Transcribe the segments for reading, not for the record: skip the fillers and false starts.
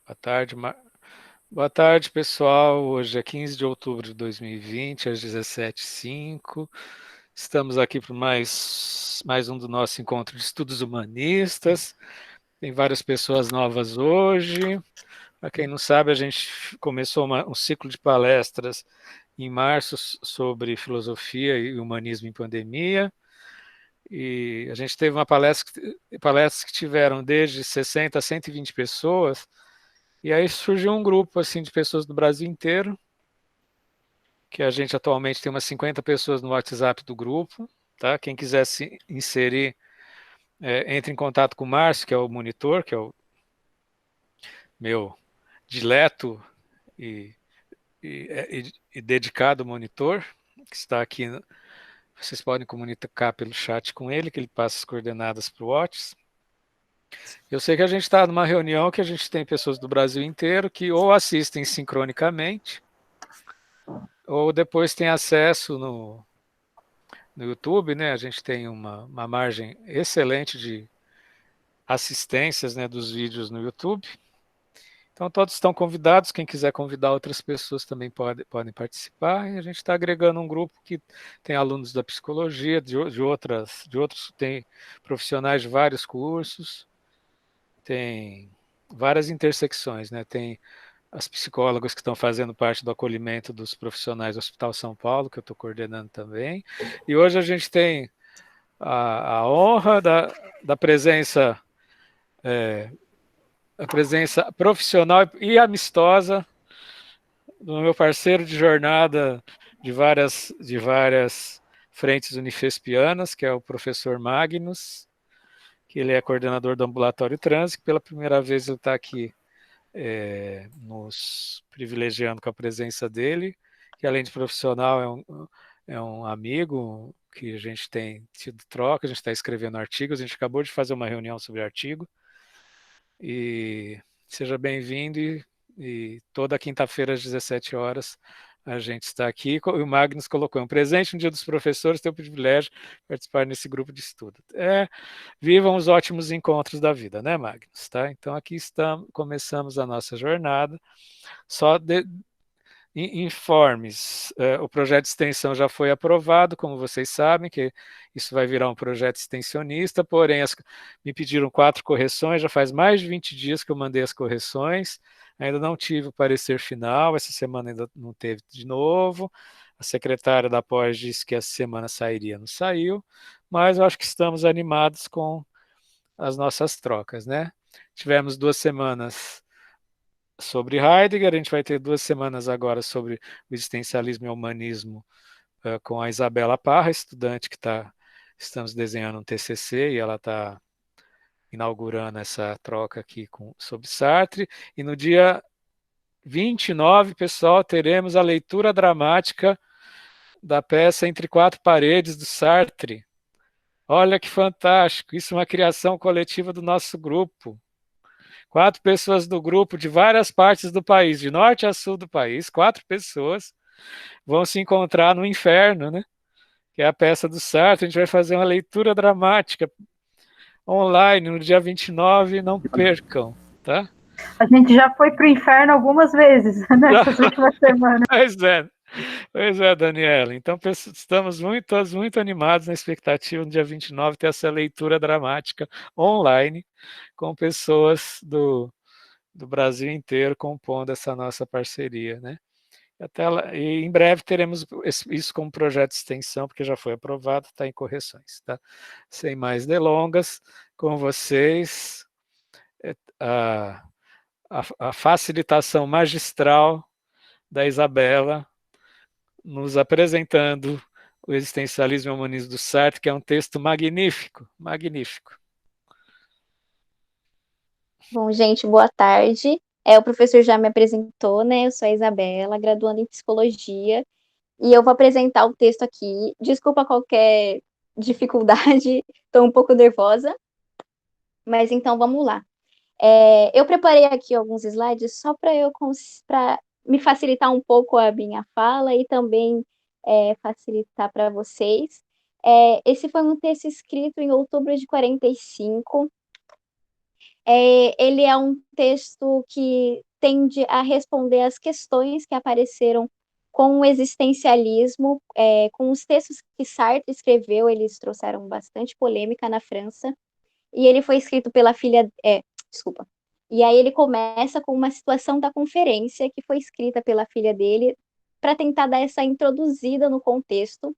Boa tarde, Boa tarde, pessoal. Hoje é 15 de outubro de 2020, às 17h05. Estamos aqui para mais um do nosso encontro de estudos humanistas. Tem várias pessoas novas hoje. Para quem não sabe, a gente começou um ciclo de palestras em março sobre filosofia e humanismo em pandemia. E a gente teve palestras que tiveram desde 60 a 120 pessoas. E aí surgiu um grupo assim de pessoas do Brasil inteiro, que a gente atualmente tem umas 50 pessoas no WhatsApp do grupo, tá? Quem quiser se inserir, entre em contato com o Márcio, que é o monitor, que é o meu dileto e, e dedicado monitor, que está aqui. Vocês podem comunicar pelo chat com ele, que ele passa as coordenadas para o WhatsApp. Eu sei que a gente está numa reunião que a gente tem pessoas do Brasil inteiro que ou assistem sincronicamente, ou depois têm acesso no YouTube, né? A gente tem uma margem excelente de assistências, né, dos vídeos no YouTube. Então todos estão convidados, quem quiser convidar outras pessoas também podem participar. E a gente está agregando um grupo que tem alunos da psicologia, de outros, tem profissionais de vários cursos, tem várias intersecções, né? Tem as psicólogas que estão fazendo parte do acolhimento dos profissionais do Hospital São Paulo, que eu estou coordenando também. E hoje a gente tem a honra da presença, a presença profissional e amistosa do meu parceiro de jornada de várias frentes unifespianas, que é o professor Magnus, que ele é coordenador do Ambulatório Trans, que pela primeira vez ele está aqui nos privilegiando com a presença dele, que além de profissional é um amigo que a gente tem tido troca, a gente está escrevendo artigos, a gente acabou de fazer uma reunião sobre artigo, e seja bem-vindo, e toda quinta-feira às 17 horas a gente está aqui, e o Magnus colocou um presente no Dia dos Professores, tem o privilégio de participar nesse grupo de estudo. Vivam os ótimos encontros da vida, né, Magnus? Tá? Então aqui estamos, começamos a nossa jornada. Só informes. O projeto de extensão já foi aprovado, como vocês sabem, que isso vai virar um projeto extensionista, porém me pediram 4 correções, já faz mais de 20 dias que eu mandei as correções, ainda não tive o parecer final, essa semana ainda não teve de novo, a secretária da pós disse que essa semana sairia, não saiu, mas eu acho que estamos animados com as nossas trocas, né? Tivemos 2 semanas sobre Heidegger, a gente vai ter 2 semanas agora sobre o existencialismo e o humanismo com a Isabela Parra, estudante que estamos desenhando um TCC e ela está inaugurando essa troca aqui sobre Sartre. E no dia 29, pessoal, teremos a leitura dramática da peça Entre Quatro Paredes, do Sartre. Olha que fantástico, isso é uma criação coletiva do nosso grupo. 4 pessoas do grupo de várias partes do país, de norte a sul do país, 4 pessoas vão se encontrar no inferno, né? Que é a peça do Sartre. A gente vai fazer uma leitura dramática online no dia 29, não percam, tá? A gente já foi para o inferno algumas vezes nessas últimas semanas. Pois é, Daniela. Então, estamos todos muito animados na expectativa no dia 29 ter essa leitura dramática online com pessoas do Brasil inteiro compondo essa nossa parceria, né? E em breve teremos isso como projeto de extensão, porque já foi aprovado, está em correções, tá? Sem mais delongas, com vocês, a, a facilitação magistral da Isabela, nos apresentando o Existencialismo e o Humanismo do Sartre, que é um texto magnífico, magnífico. Bom, gente, boa tarde. O professor já me apresentou, né? Eu sou a Isabela, graduanda em Psicologia, e eu vou apresentar o texto aqui. Desculpa qualquer dificuldade, estou um pouco nervosa, mas então vamos lá. Eu preparei aqui alguns slides só para me facilitar um pouco a minha fala e também facilitar para vocês. Esse foi um texto escrito em outubro de 45. Ele é um texto que tende a responder às questões que apareceram com o existencialismo, com os textos que Sartre escreveu, eles trouxeram bastante polêmica na França, e ele foi escrito pela filha, desculpa. E aí ele começa com uma situação da conferência que foi escrita pela filha dele para tentar dar essa introduzida no contexto,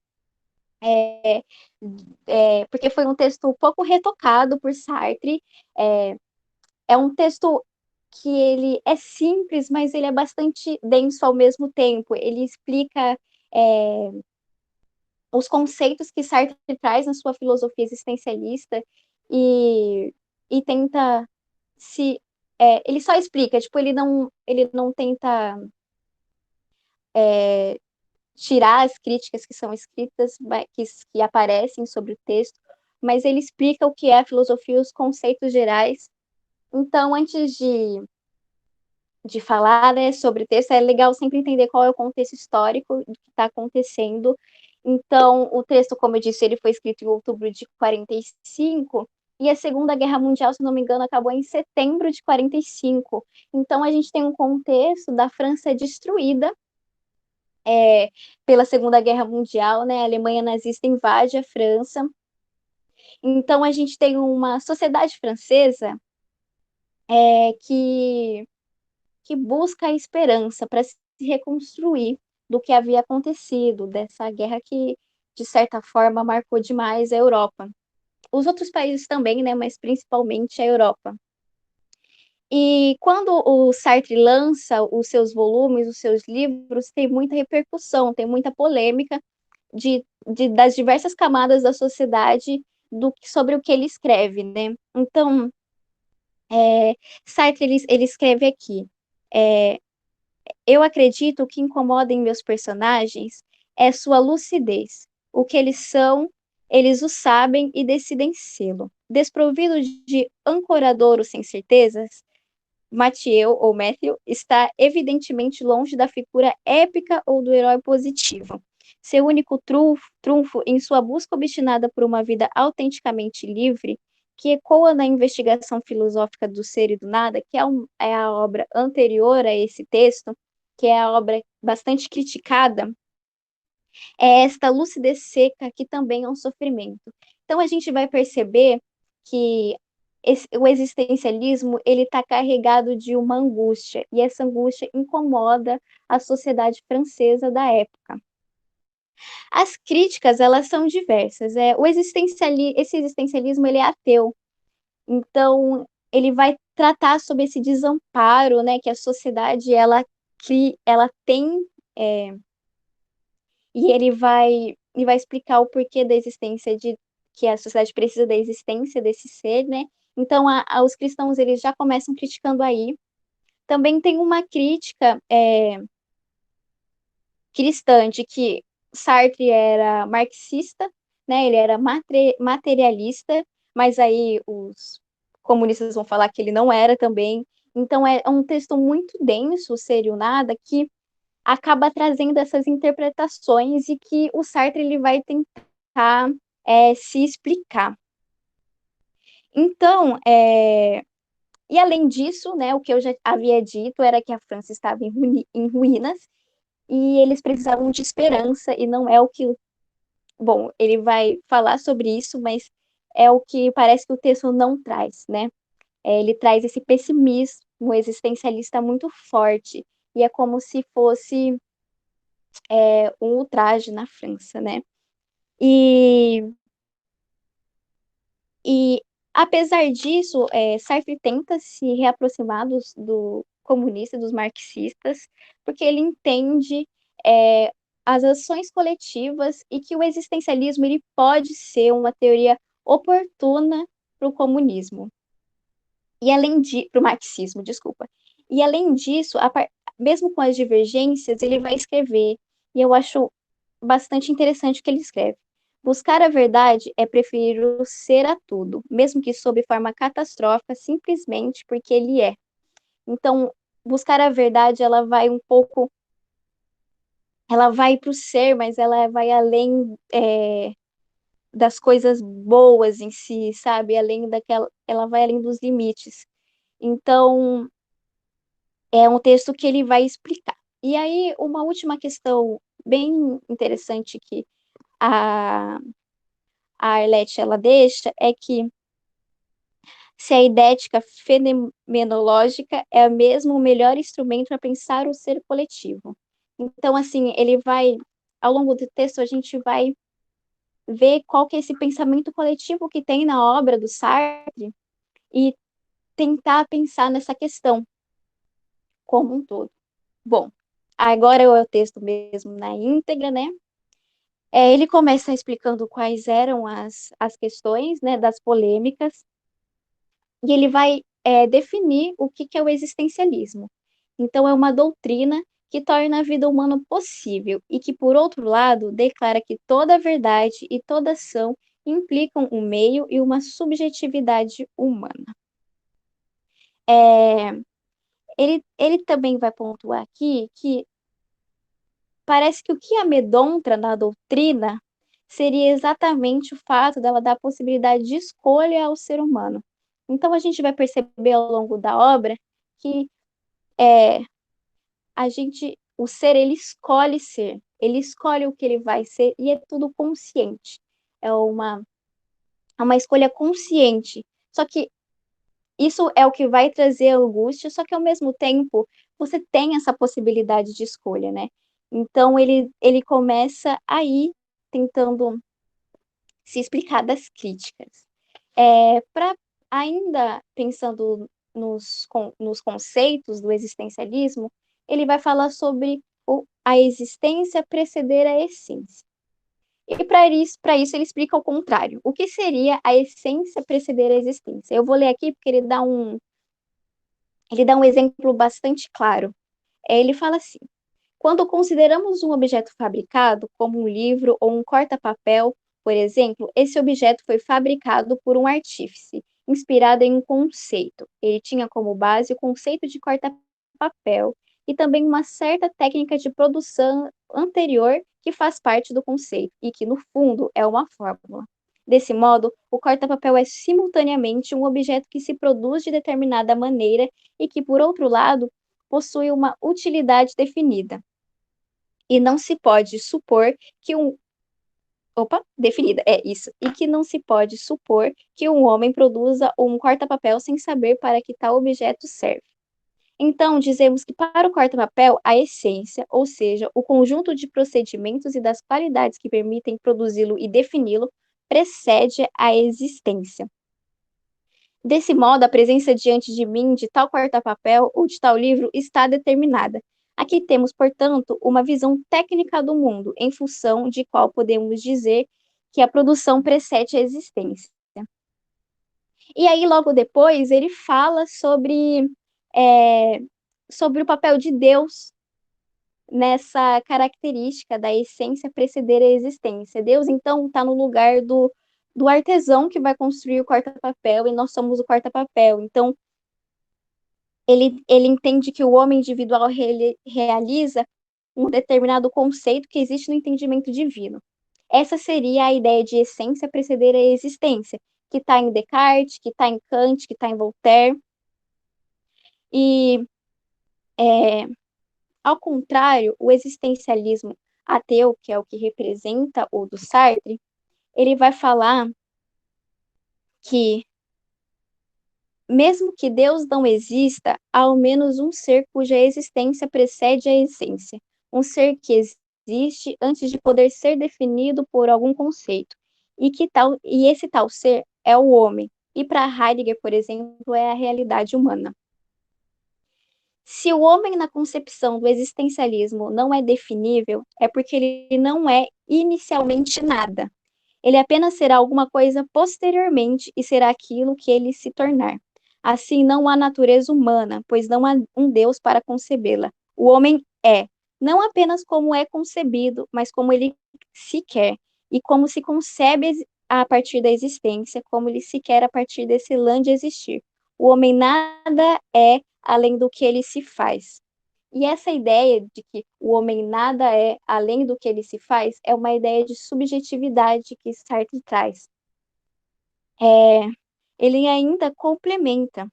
porque foi um texto pouco retocado por Sartre. É um texto que ele é simples, mas ele é bastante denso ao mesmo tempo. Ele explica os conceitos que Sartre traz na sua filosofia existencialista e tenta se... ele só explica, tipo, ele não tenta tirar as críticas que são escritas, que aparecem sobre o texto, mas ele explica o que é a filosofia, os conceitos gerais. Então, antes de falar, né, sobre texto, é legal sempre entender qual é o contexto histórico do que está acontecendo. Então, o texto, como eu disse, ele foi escrito em outubro de 45, e a Segunda Guerra Mundial, se não me engano, acabou em setembro de 45. Então, a gente tem um contexto da França destruída pela Segunda Guerra Mundial, né? A Alemanha nazista invade a França. Então, a gente tem uma sociedade francesa que busca a esperança para se reconstruir do que havia acontecido, dessa guerra que, de certa forma, marcou demais a Europa. Os outros países também, né, mas principalmente a Europa. E quando o Sartre lança os seus volumes, os seus livros, tem muita repercussão, tem muita polêmica das diversas camadas da sociedade sobre o que ele escreve, né? Então, Sartre, ele escreve aqui, eu acredito que incomoda em meus personagens é sua lucidez. O que eles são, eles o sabem e decidem sê-lo. Desprovido de ancoradouro sem certezas, Matthew está evidentemente longe da figura épica ou do herói positivo. Seu único trunfo em sua busca obstinada por uma vida autenticamente livre, que ecoa na investigação filosófica do ser e do nada, que é a obra anterior a esse texto, que é a obra bastante criticada, é esta lucidez seca que também é um sofrimento. Então a gente vai perceber que o existencialismo ele está carregado de uma angústia, e essa angústia incomoda a sociedade francesa da época. As críticas, elas são diversas. Esse existencialismo ele é ateu, então ele vai tratar sobre esse desamparo, né, que a sociedade ela tem, e ele vai explicar o porquê da existência que a sociedade precisa da existência desse ser, né? Então, os cristãos eles já começam criticando aí. Também tem uma crítica cristã de que Sartre era marxista, né? Ele era materialista, mas aí os comunistas vão falar que ele não era também. Então, é um texto muito denso, o Ser e o Nada, que acaba trazendo essas interpretações e que o Sartre ele vai tentar se explicar. Então, e além disso, né, o que eu já havia dito era que a França estava em ruínas e eles precisavam de esperança, e não é o que... Bom, ele vai falar sobre isso, mas é o que parece que o texto não traz, né? Ele traz esse pessimismo existencialista muito forte, e é como se fosse um ultraje na França, né? E apesar disso, Sartre tenta se reaproximar do comunista, dos marxistas, porque ele entende as ações coletivas e que o existencialismo ele pode ser uma teoria oportuna para o comunismo. E além de... para o marxismo, desculpa. E além disso, mesmo com as divergências, ele vai escrever, e eu acho bastante interessante o que ele escreve. Buscar a verdade é preferir o ser a tudo, mesmo que sob forma catastrófica, simplesmente porque ele é. Então, buscar a verdade, ela vai um pouco... Ela vai para o ser, mas ela vai além das coisas boas em si, sabe? Ela vai além dos limites. Então, é um texto que ele vai explicar. E aí, uma última questão bem interessante que a, a Arlete ela deixa é que se a idética fenomenológica é mesmo o melhor instrumento para pensar o ser coletivo. Então, assim, ele vai, ao longo do texto, a gente vai ver qual que é esse pensamento coletivo que tem na obra do Sartre e tentar pensar nessa questão como um todo. Bom, agora é o texto mesmo na íntegra, né? Ele começa explicando quais eram as questões, né, das polêmicas, e ele vai definir o que é o existencialismo. Então, é uma doutrina que torna a vida humana possível e que, por outro lado, declara que toda verdade e toda ação implicam um meio e uma subjetividade humana. Ele também vai pontuar aqui que parece que o que amedronta na doutrina seria exatamente o fato dela dar a possibilidade de escolha ao ser humano. Então, a gente vai perceber ao longo da obra que o ser, ele escolhe o que ele vai ser e é tudo consciente. É uma escolha consciente. Só que isso é o que vai trazer angústia, só que ao mesmo tempo você tem essa possibilidade de escolha, né? Então ele começa aí tentando se explicar das críticas. Para ainda pensando nos conceitos do existencialismo, ele vai falar sobre a existência preceder a essência. E para isso ele explica o contrário. O que seria a essência preceder a existência? Eu vou ler aqui porque ele dá um exemplo bastante claro. Ele fala assim: quando consideramos um objeto fabricado, como um livro ou um corta-papel, por exemplo, esse objeto foi fabricado por um artífice, inspirado em um conceito. Ele tinha como base o conceito de corta-papel e também uma certa técnica de produção anterior que faz parte do conceito e que, no fundo, é uma fórmula. Desse modo, o corta-papel é simultaneamente um objeto que se produz de determinada maneira e que, por outro lado, possui uma utilidade definida. E não se pode supor que definida, é isso. E que não se pode supor que um homem produza um corta-papel sem saber para que tal objeto serve. Então, dizemos que para o corta-papel, a essência, ou seja, o conjunto de procedimentos e das qualidades que permitem produzi-lo e defini-lo, precede a existência. Desse modo, a presença diante de mim de tal corta-papel ou de tal livro está determinada. Aqui temos, portanto, uma visão técnica do mundo, em função de qual podemos dizer que a produção precede a existência. E aí, logo depois, ele fala é, sobre o papel de Deus nessa característica da essência preceder a existência. Deus, então, está no lugar do artesão que vai construir o corta-papel e nós somos o corta-papel. Então, ele entende que o homem individual realiza um determinado conceito que existe no entendimento divino. Essa seria a ideia de essência preceder a existência, que está em Descartes, que está em Kant, que está em Voltaire. E, ao contrário, o existencialismo ateu, que é o que representa o do Sartre, ele vai falar que, mesmo que Deus não exista, há ao menos um ser cuja existência precede a essência, um ser que existe antes de poder ser definido por algum conceito, e esse tal ser é o homem, e para Heidegger, por exemplo, é a realidade humana. Se o homem na concepção do existencialismo não é definível, é porque ele não é inicialmente nada. Ele apenas será alguma coisa posteriormente e será aquilo que ele se tornar. Assim, não há natureza humana, pois não há um Deus para concebê-la. O homem é, não apenas como é concebido, mas como ele se quer, e como se concebe a partir da existência, como ele se quer a partir desse lã de existir. O homem nada é além do que ele se faz. E essa ideia de que o homem nada é além do que ele se faz é uma ideia de subjetividade que Sartre traz. Ele ainda complementa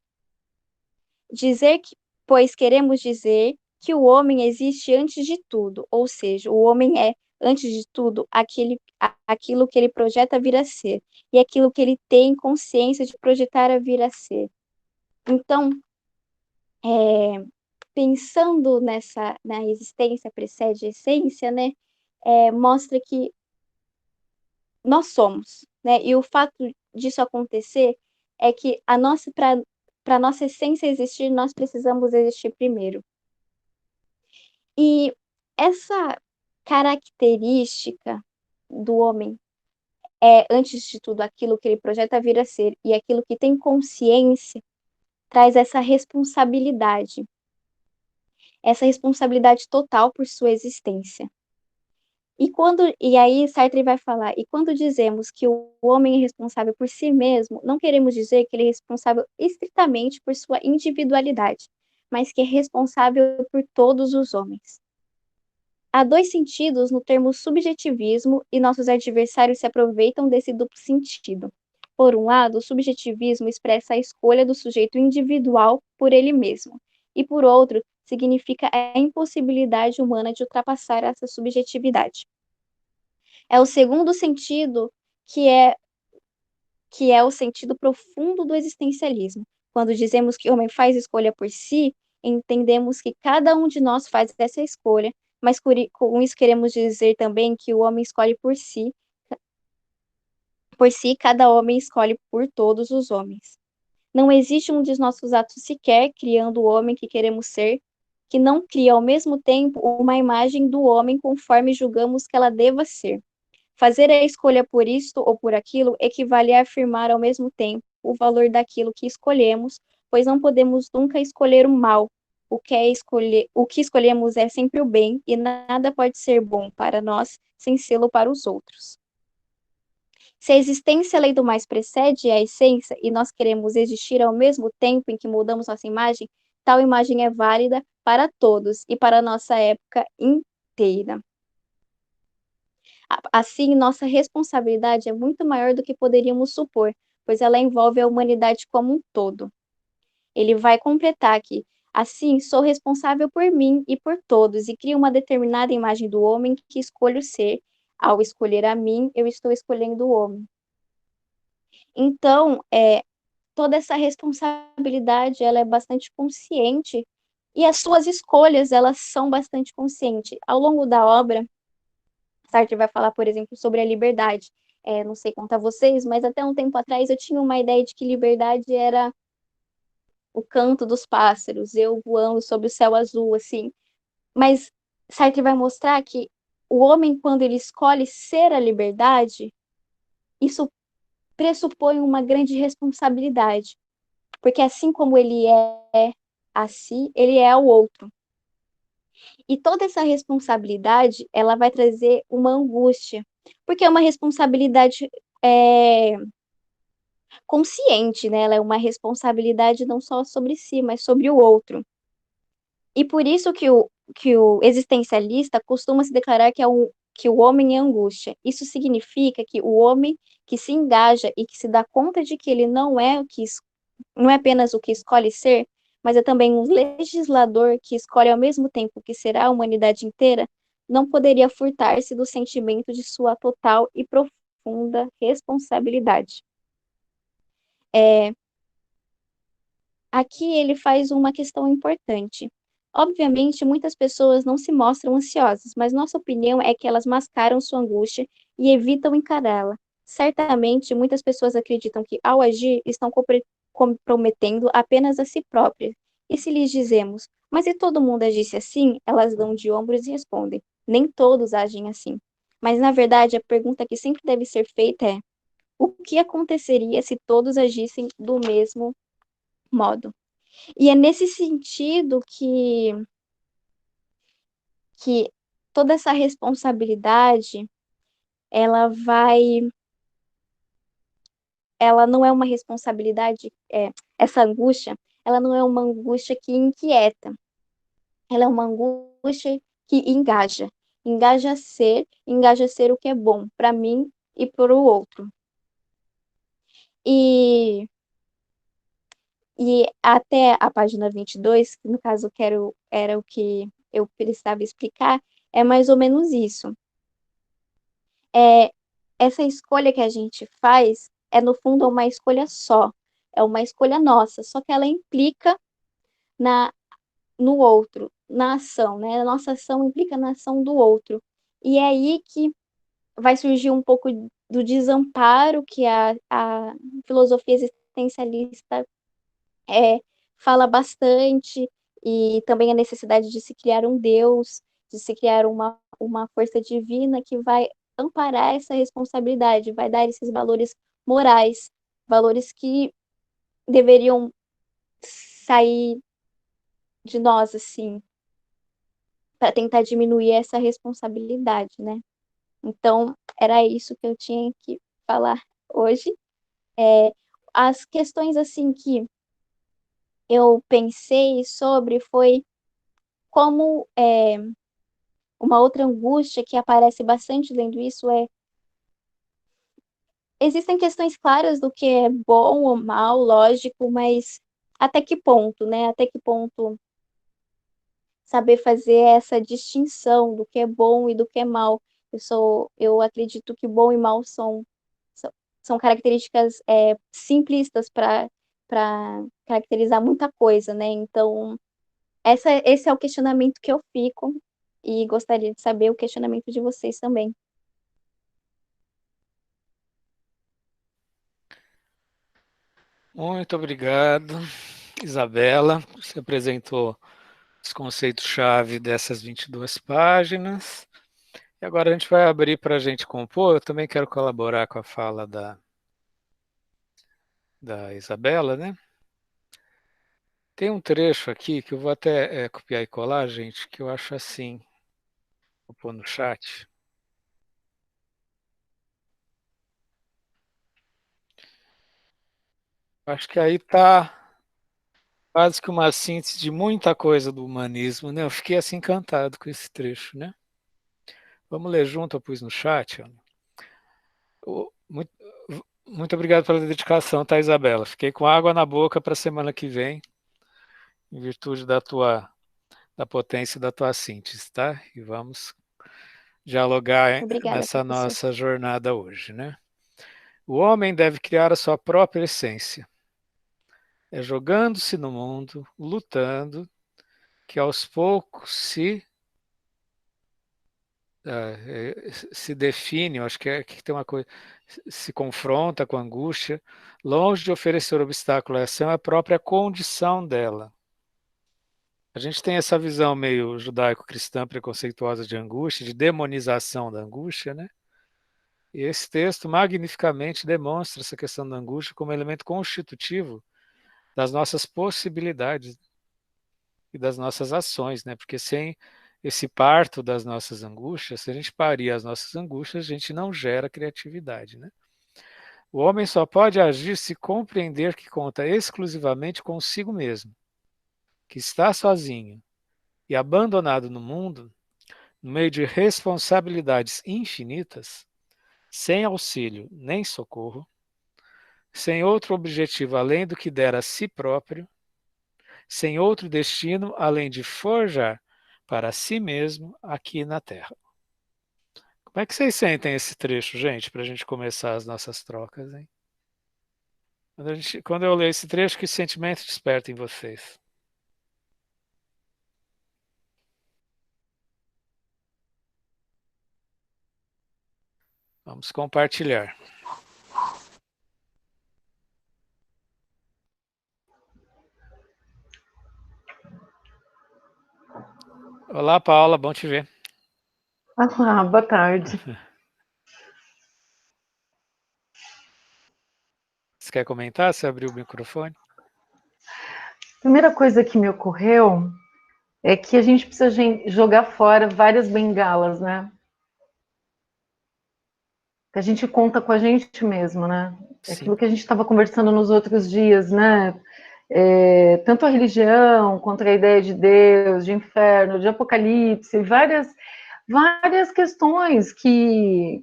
Dizer que, pois queremos dizer que o homem existe antes de tudo, ou seja, o homem é, antes de tudo, aquilo que ele projeta vir a ser, e aquilo que ele tem consciência de projetar a vir a ser. Então, é, pensando na existência precede a essência, né, mostra que nós somos, né, e o fato disso acontecer é que para nossa essência existir, nós precisamos existir primeiro. E essa característica do homem é, antes de tudo, aquilo que ele projeta vir a ser e aquilo que tem consciência, traz essa responsabilidade total por sua existência. E aí Sartre vai falar, e quando dizemos que o homem é responsável por si mesmo, não queremos dizer que ele é responsável estritamente por sua individualidade, mas que é responsável por todos os homens. Há dois sentidos no termo subjetivismo e nossos adversários se aproveitam desse duplo sentido. Por um lado, o subjetivismo expressa a escolha do sujeito individual por ele mesmo, e por outro, significa a impossibilidade humana de ultrapassar essa subjetividade. É o segundo sentido que é o sentido profundo do existencialismo. Quando dizemos que o homem faz escolha por si, entendemos que cada um de nós faz essa escolha, mas com isso queremos dizer também que o homem escolhe por si, cada homem escolhe por todos os homens. Não existe um de nossos atos sequer, criando o homem que queremos ser, que não cria ao mesmo tempo uma imagem do homem conforme julgamos que ela deva ser. Fazer a escolha por isto ou por aquilo equivale a afirmar ao mesmo tempo o valor daquilo que escolhemos, pois não podemos nunca escolher o mal. O que escolhemos é sempre o bem, e nada pode ser bom para nós sem sê-lo para os outros. Se a existência, a lei do mais, precede a essência e nós queremos existir ao mesmo tempo em que mudamos nossa imagem, tal imagem é válida para todos e para a nossa época inteira. Assim, nossa responsabilidade é muito maior do que poderíamos supor, pois ela envolve a humanidade como um todo. Ele vai completar que, assim, sou responsável por mim e por todos, e crio uma determinada imagem do homem que escolho ser. Ao escolher a mim, eu estou escolhendo o homem. Então, toda essa responsabilidade, ela é bastante consciente, e as suas escolhas, elas são bastante conscientes. Ao longo da obra, Sartre vai falar, por exemplo, sobre a liberdade. Não sei contar vocês, mas até um tempo atrás eu tinha uma ideia de que liberdade era o canto dos pássaros, eu voando sobre o céu azul, assim. Mas Sartre vai mostrar que o homem, quando ele escolhe ser a liberdade, isso pressupõe uma grande responsabilidade. Porque assim como ele é a si, ele é ao outro. E toda essa responsabilidade, ela vai trazer uma angústia, porque é uma responsabilidade consciente, né? Ela é uma responsabilidade não só sobre si, mas sobre o outro. E por isso que o existencialista costuma se declarar que o homem é angústia. Isso significa que o homem que se engaja e que se dá conta de que ele não é apenas o que escolhe ser, mas é também um legislador que escolhe ao mesmo tempo que será a humanidade inteira, não poderia furtar-se do sentimento de sua total e profunda responsabilidade. Aqui ele faz uma questão importante. Obviamente, muitas pessoas não se mostram ansiosas, mas nossa opinião é que elas mascaram sua angústia e evitam encará-la. Certamente, muitas pessoas acreditam que, ao agir, estão comprometendo apenas a si próprias. E se lhes dizemos, mas se todo mundo agisse assim, elas dão de ombros e respondem, nem todos agem assim. Mas, na verdade, a pergunta que sempre deve ser feita é: o que aconteceria se todos agissem do mesmo modo? E é nesse sentido que toda essa responsabilidade, ela vai, ela não é uma responsabilidade, essa angústia, ela não é uma angústia que inquieta, ela é uma angústia que engaja a ser o que é bom para mim e para o outro. E E até a página 22, que no caso era o que eu precisava explicar, é mais ou menos isso. Essa escolha que a gente faz é, no fundo, uma escolha só. É uma escolha nossa, só que ela implica na, no outro, na ação, né? A nossa ação implica na ação do outro. E é aí que vai surgir um pouco do desamparo que a filosofia existencialista é, fala bastante, e também a necessidade de se criar um Deus, de se criar uma força divina que vai amparar essa responsabilidade, vai dar esses valores morais, valores que deveriam sair de nós, assim, para tentar diminuir essa responsabilidade, né? Então, era isso que eu tinha que falar hoje. É, as questões, assim, que eu pensei sobre foi como uma outra angústia que aparece bastante lendo isso é: existem questões claras do que é bom ou mal, lógico, mas até que ponto, né? Até que ponto saber fazer essa distinção do que é bom e do que é mal. Eu acredito que bom e mal são, são características simplistas para caracterizar muita coisa, né? Então, esse é o questionamento que eu fico e gostaria de saber o questionamento de vocês também. Muito obrigado, Isabela. Você apresentou os conceitos-chave dessas 22 páginas. E agora a gente vai abrir para a gente compor. Eu também quero colaborar com a fala da Isabela, né? Tem um trecho aqui que eu vou até copiar e colar, gente, que eu acho assim. Vou pôr no chat. Acho que aí está quase que uma síntese de muita coisa do humanismo, né? Eu fiquei assim encantado com esse trecho, né? Vamos ler junto, eu pus no chat. Muito, muito obrigado pela dedicação, tá, Isabela? Fiquei com água na boca para a semana que vem, em virtude da potência da tua síntese, tá? E vamos dialogar Obrigada, nessa professor. nossa jornada hoje, né? O homem deve criar a sua própria essência. É jogando-se no mundo, lutando, que aos poucos se define, eu acho que tem uma coisa, se confronta com a angústia, longe de oferecer obstáculo à ação, é a própria condição dela. A gente tem essa visão meio judaico-cristã preconceituosa de angústia, de demonização da angústia, né? E esse texto magnificamente demonstra essa questão da angústia como elemento constitutivo das nossas possibilidades e das nossas ações, né? Porque sem esse parto das nossas angústias, se a gente parir as nossas angústias, a gente não gera criatividade, né? O homem só pode agir se compreender que conta exclusivamente consigo mesmo, que está sozinho e abandonado no mundo, no meio de responsabilidades infinitas, sem auxílio nem socorro, sem outro objetivo além do que der a si próprio, sem outro destino além de forjar para si mesmo aqui na Terra. Como é que vocês sentem esse trecho, gente, para a gente começar as nossas trocas, hein? Quando eu leio esse trecho, que sentimento desperta em vocês? Vamos compartilhar. Olá, Paula, bom te ver. Ah, boa tarde. Você quer comentar? Você abriu o microfone? A primeira coisa que me ocorreu é que a gente precisa jogar fora várias bengalas, né? Que a gente conta com a gente mesmo, né? É Sim. aquilo que a gente estava conversando nos outros dias, né? Tanto a religião, contra a ideia de Deus, de inferno, de apocalipse, várias questões que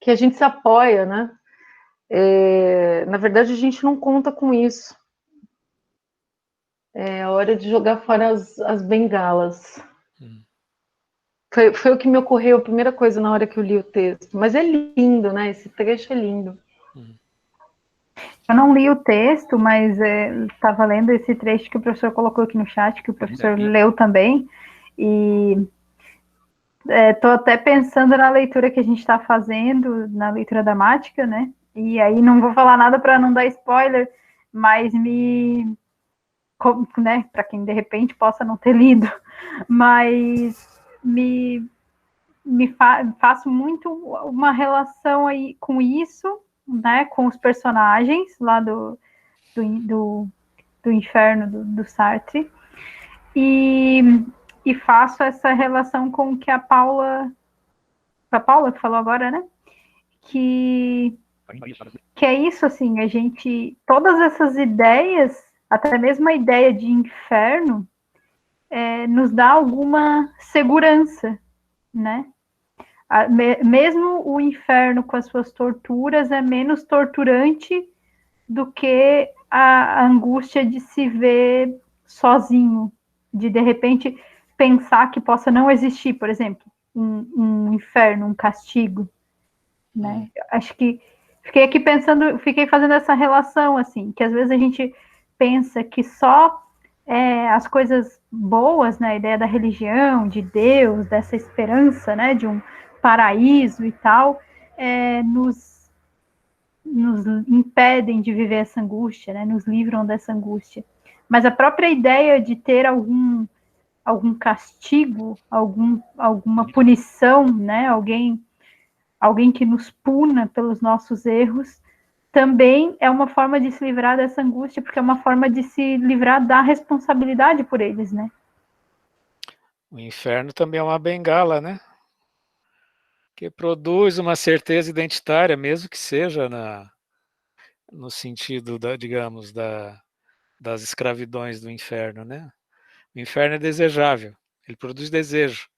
a gente se apoia, né? Na verdade, a gente não conta com isso. É hora de jogar fora as bengalas. Foi o que me ocorreu, a primeira coisa na hora que eu li o texto. Mas é lindo, né? Esse trecho é lindo. Eu não li o texto, mas estava lendo esse trecho que o professor colocou aqui no chat, que o professor leu também, e estou até pensando na leitura que a gente está fazendo, na leitura dramática, né? E aí não vou falar nada para não dar spoiler, mas né, para quem de repente possa não ter lido, mas faço muito uma relação aí com isso, né, com os personagens lá do Inferno do Sartre, e faço essa relação com o que a Paula que falou agora, né, que é isso, assim, a gente, todas essas ideias, até mesmo a ideia de inferno, nos dá alguma segurança, né? Mesmo o inferno com as suas torturas é menos torturante do que a angústia de se ver sozinho, de repente pensar que possa não existir, por exemplo, um inferno, um castigo, né? Acho que fiquei aqui pensando, fiquei fazendo essa relação, assim, que às vezes a gente pensa que só as coisas boas, né, a ideia da religião, de Deus, dessa esperança, né, de um paraíso e tal, nos impedem de viver essa angústia, né, nos livram dessa angústia. Mas a própria ideia de ter algum castigo, alguma punição, né, alguém que nos puna pelos nossos erros, também é uma forma de se livrar dessa angústia, porque é uma forma de se livrar da responsabilidade por eles, né? O inferno também é uma bengala, né? Que produz uma certeza identitária, mesmo que seja no sentido, digamos, das escravidões do inferno, né? O inferno é desejável, ele produz desejo,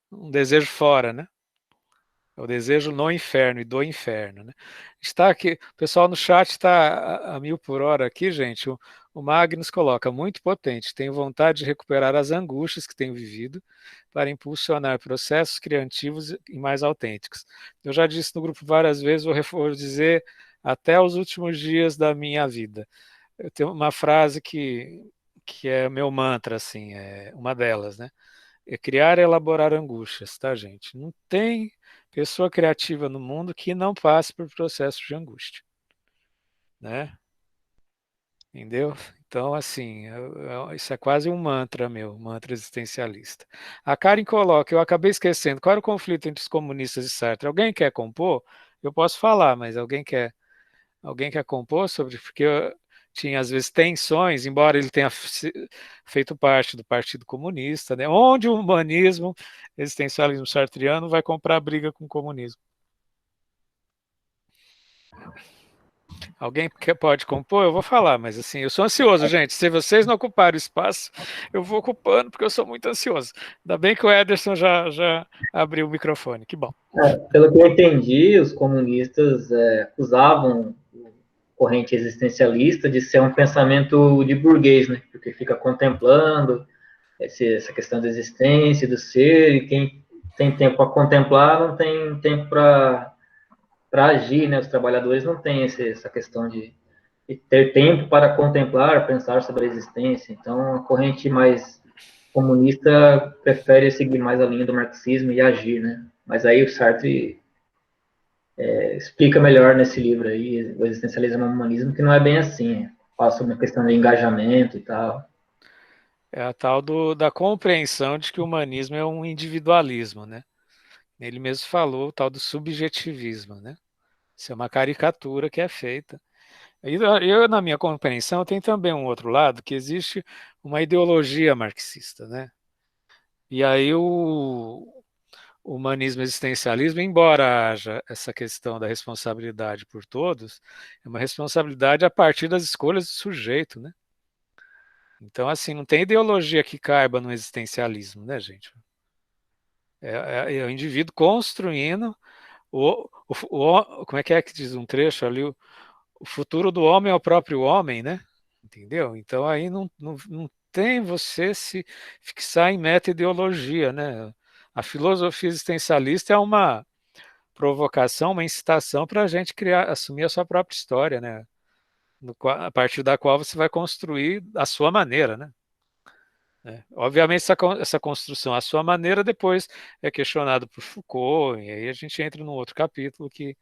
um desejo fora, né? É o desejo no inferno e do inferno, né? Está aqui, o pessoal no chat está a 1000 por hora aqui, gente. O Magnus coloca, muito potente, tenho vontade de recuperar as angústias que tenho vivido para impulsionar processos criativos e mais autênticos. Eu já disse no grupo várias vezes, vou dizer até os últimos dias da minha vida. Eu tenho uma frase que é meu mantra, assim, é uma delas, né? É criar e elaborar angústias, tá, gente? Não tem pessoa criativa no mundo que não passe por processos de angústia, né? Entendeu? Então, assim, isso é quase um mantra meu, um mantra existencialista. A Karen coloca, eu acabei esquecendo, qual era o conflito entre os comunistas e Sartre? Alguém quer compor? Eu posso falar, mas alguém quer compor sobre, porque tinha às vezes tensões, embora ele tenha feito parte do Partido Comunista, né? Onde o humanismo, existencialismo sartriano vai comprar briga com o comunismo. Alguém que pode compor? Eu vou falar, mas assim, eu sou ansioso, gente. Se vocês não ocuparem o espaço, eu vou ocupando, porque eu sou muito ansioso. Ainda bem que o Ederson já abriu o microfone, que bom. Pelo que eu entendi, os comunistas acusavam o corrente existencialista de ser um pensamento de burguês, né? Porque fica contemplando essa questão da existência, do ser, e quem tem tempo para contemplar não tem tempo para agir, né? Os trabalhadores não têm essa questão de ter tempo para contemplar, pensar sobre a existência. Então, a corrente mais comunista prefere seguir mais a linha do marxismo e agir, né? Mas aí o Sartre explica melhor nesse livro aí, o existencialismo e o humanismo, que não é bem assim. Fala sobre a questão de engajamento e tal. É a tal da compreensão de que o humanismo é um individualismo, né? Ele mesmo falou o tal do subjetivismo, né? Isso é uma caricatura que é feita. Eu, na minha compreensão, tem também um outro lado, que existe uma ideologia marxista, né? E aí o humanismo existencialismo, embora haja essa questão da responsabilidade por todos, é uma responsabilidade a partir das escolhas do sujeito, né? Então, assim, não tem ideologia que caiba no existencialismo, né, gente? É o indivíduo construindo como é que diz um trecho ali? O futuro do homem é o próprio homem, né? Entendeu? Então aí não tem você se fixar em meta-ideologia, né? A filosofia existencialista é uma provocação, uma incitação para a gente criar, assumir a sua própria história, né? A partir da qual você vai construir a sua maneira, né? Obviamente, essa construção à sua maneira depois é questionado por Foucault, e aí a gente entra num outro capítulo que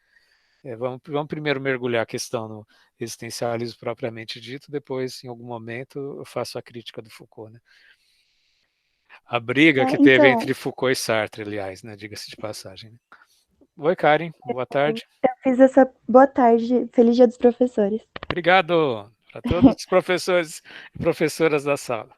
vamos primeiro mergulhar a questão no existencialismo propriamente dito, depois, em algum momento, eu faço a crítica do Foucault, né? A briga que teve Então, entre Foucault e Sartre, aliás, né? Diga-se de passagem. Né? Oi, Karen, boa tarde. eu fiz essa. Boa tarde, feliz Dia dos Professores. Obrigado para todos os professores e professoras da sala.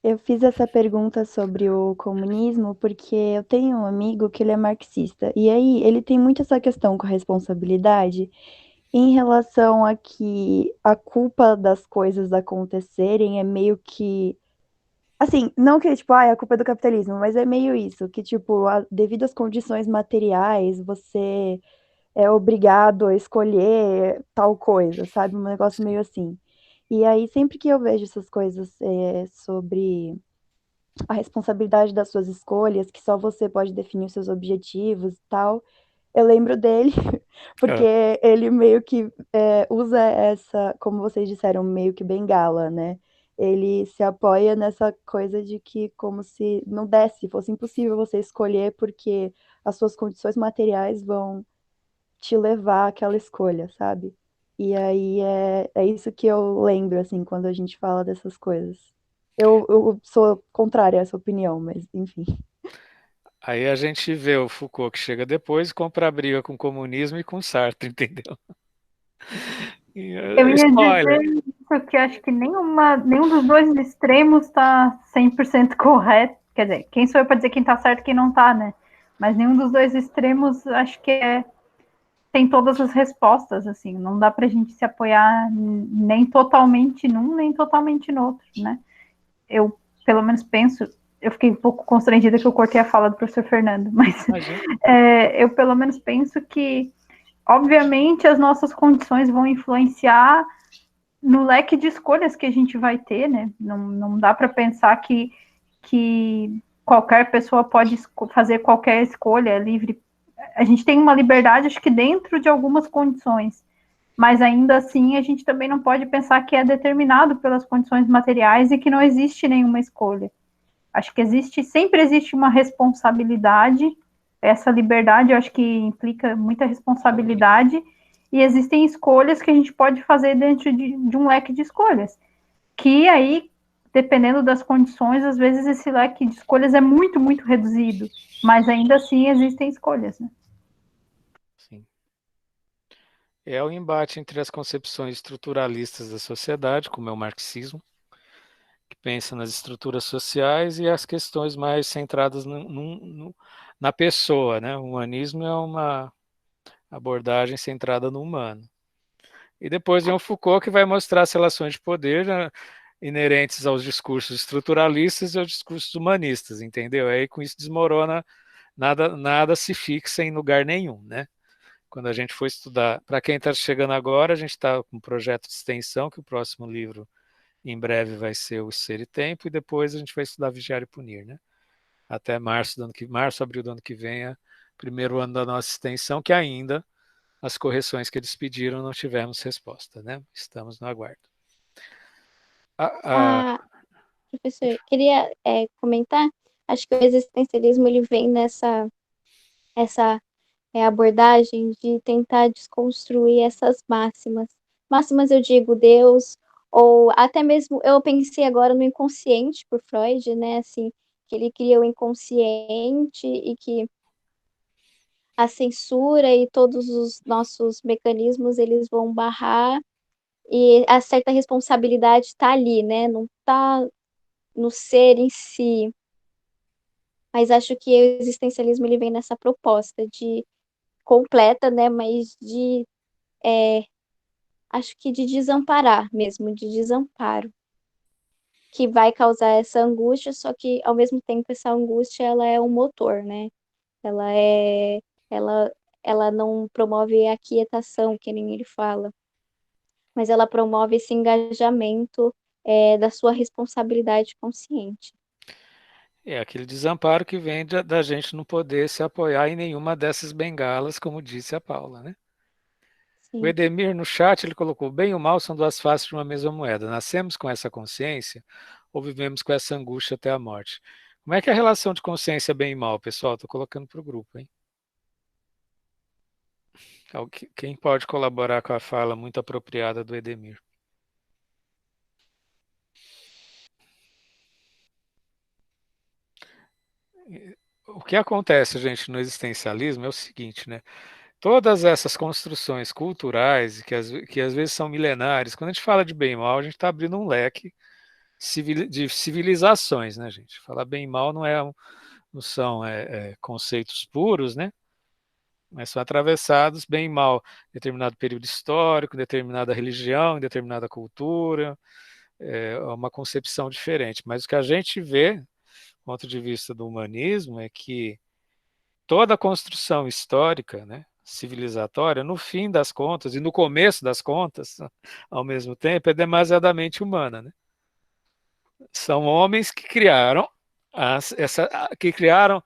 Eu fiz essa pergunta sobre o comunismo porque eu tenho um amigo que ele é marxista, e aí ele tem muito essa questão com a responsabilidade em relação a que a culpa das coisas acontecerem é meio que. Assim, não que, tipo, a culpa é do capitalismo, mas é meio isso, que, tipo, devido às condições materiais, você é obrigado a escolher tal coisa, sabe? Um negócio meio assim. E aí, sempre que eu vejo essas coisas sobre a responsabilidade das suas escolhas, que só você pode definir os seus objetivos e tal, eu lembro dele, porque É, ele meio que usa essa, como vocês disseram, meio que bengala, né? Ele se apoia nessa coisa de que como se não desse, fosse impossível você escolher porque as suas condições materiais vão te levar àquela escolha, sabe? E aí é isso que eu lembro, assim, quando a gente fala dessas coisas. Eu sou contrária a essa opinião, mas enfim. Aí a gente vê o Foucault que chega depois e compra a briga com o comunismo e com Sartre, entendeu? Eu ia Spoiler. dizer isso, que acho que nenhum dos dois extremos está 100% correto. Quer dizer, quem sou eu para dizer quem está certo e quem não está, né? Mas nenhum dos dois extremos acho que tem todas as respostas, assim. Não dá para a gente se apoiar nem totalmente num, nem totalmente no outro, né? Eu, pelo menos, penso. Eu fiquei um pouco constrangida que eu cortei a fala do professor Fernando, mas Imagina. eu, pelo menos, penso que, obviamente, as nossas condições vão influenciar no leque de escolhas que a gente vai ter, né? Não dá para pensar que qualquer pessoa pode fazer qualquer escolha, é livre. A gente tem uma liberdade, acho que dentro de algumas condições, mas ainda assim a gente também não pode pensar que é determinado pelas condições materiais e que não existe nenhuma escolha. Acho que sempre existe uma responsabilidade, essa liberdade eu acho que implica muita responsabilidade, e existem escolhas que a gente pode fazer dentro de um leque de escolhas, que aí, dependendo das condições, às vezes esse leque de escolhas é muito, muito reduzido, mas ainda assim existem escolhas, né? Sim. É o embate entre as concepções estruturalistas da sociedade, como é o marxismo, que pensa nas estruturas sociais, e as questões mais centradas na pessoa, né? O humanismo é uma abordagem centrada no humano. E depois vem o Foucault, que vai mostrar as relações de poder, né, inerentes aos discursos estruturalistas e aos discursos humanistas, entendeu? Aí com isso desmorona, nada se fixa em lugar nenhum, né? Quando a gente for estudar, para quem está chegando agora, a gente está com um projeto de extensão, que o próximo livro em breve vai ser o Ser e Tempo, e depois a gente vai estudar Vigiar e Punir, né? Até março, abril do ano que vem, é o primeiro ano da nossa extensão, que ainda as correções que eles pediram não tivemos resposta, né? Estamos no aguardo. Ah, professor, queria comentar, acho que o existencialismo ele vem nessa essa abordagem de tentar desconstruir essas máximas. Máximas, eu digo, Deus, ou até mesmo, eu pensei agora no inconsciente por Freud, né, assim, que ele cria o inconsciente e que a censura e todos os nossos mecanismos, eles vão barrar e a certa responsabilidade está ali, né, não está no ser em si, mas acho que o existencialismo ele vem nessa proposta de completa, né, mas de acho que de desamparar mesmo, de desamparo, que vai causar essa angústia, só que ao mesmo tempo essa angústia ela é um motor, né? Ela é ela ela não promove a quietação, que nem ele fala, mas ela promove esse engajamento da sua responsabilidade consciente. É aquele desamparo que vem da gente não poder se apoiar em nenhuma dessas bengalas, como disse a Paula, né? O Sim. Edemir, no chat, ele colocou: bem e o mal são duas faces de uma mesma moeda. Nascemos com essa consciência ou vivemos com essa angústia até a morte? Como é que é a relação de consciência bem e mal, pessoal? Estou colocando para o grupo, hein? Quem pode colaborar com a fala muito apropriada do Edemir? O que acontece, gente, no existencialismo é o seguinte, né? Todas essas construções culturais, que às vezes são milenares, quando a gente fala de bem e mal, a gente está abrindo um leque de civilizações, né, gente? Falar bem e mal não são conceitos puros, né? Mas são atravessados bem e mal em determinado período histórico, em determinada religião, em determinada cultura, é uma concepção diferente. Mas o que a gente vê, do ponto de vista do humanismo, é que toda a construção histórica, né, civilizatória, no fim das contas e no começo das contas, ao mesmo tempo, é demasiadamente humana, né? São homens que criaram que criaram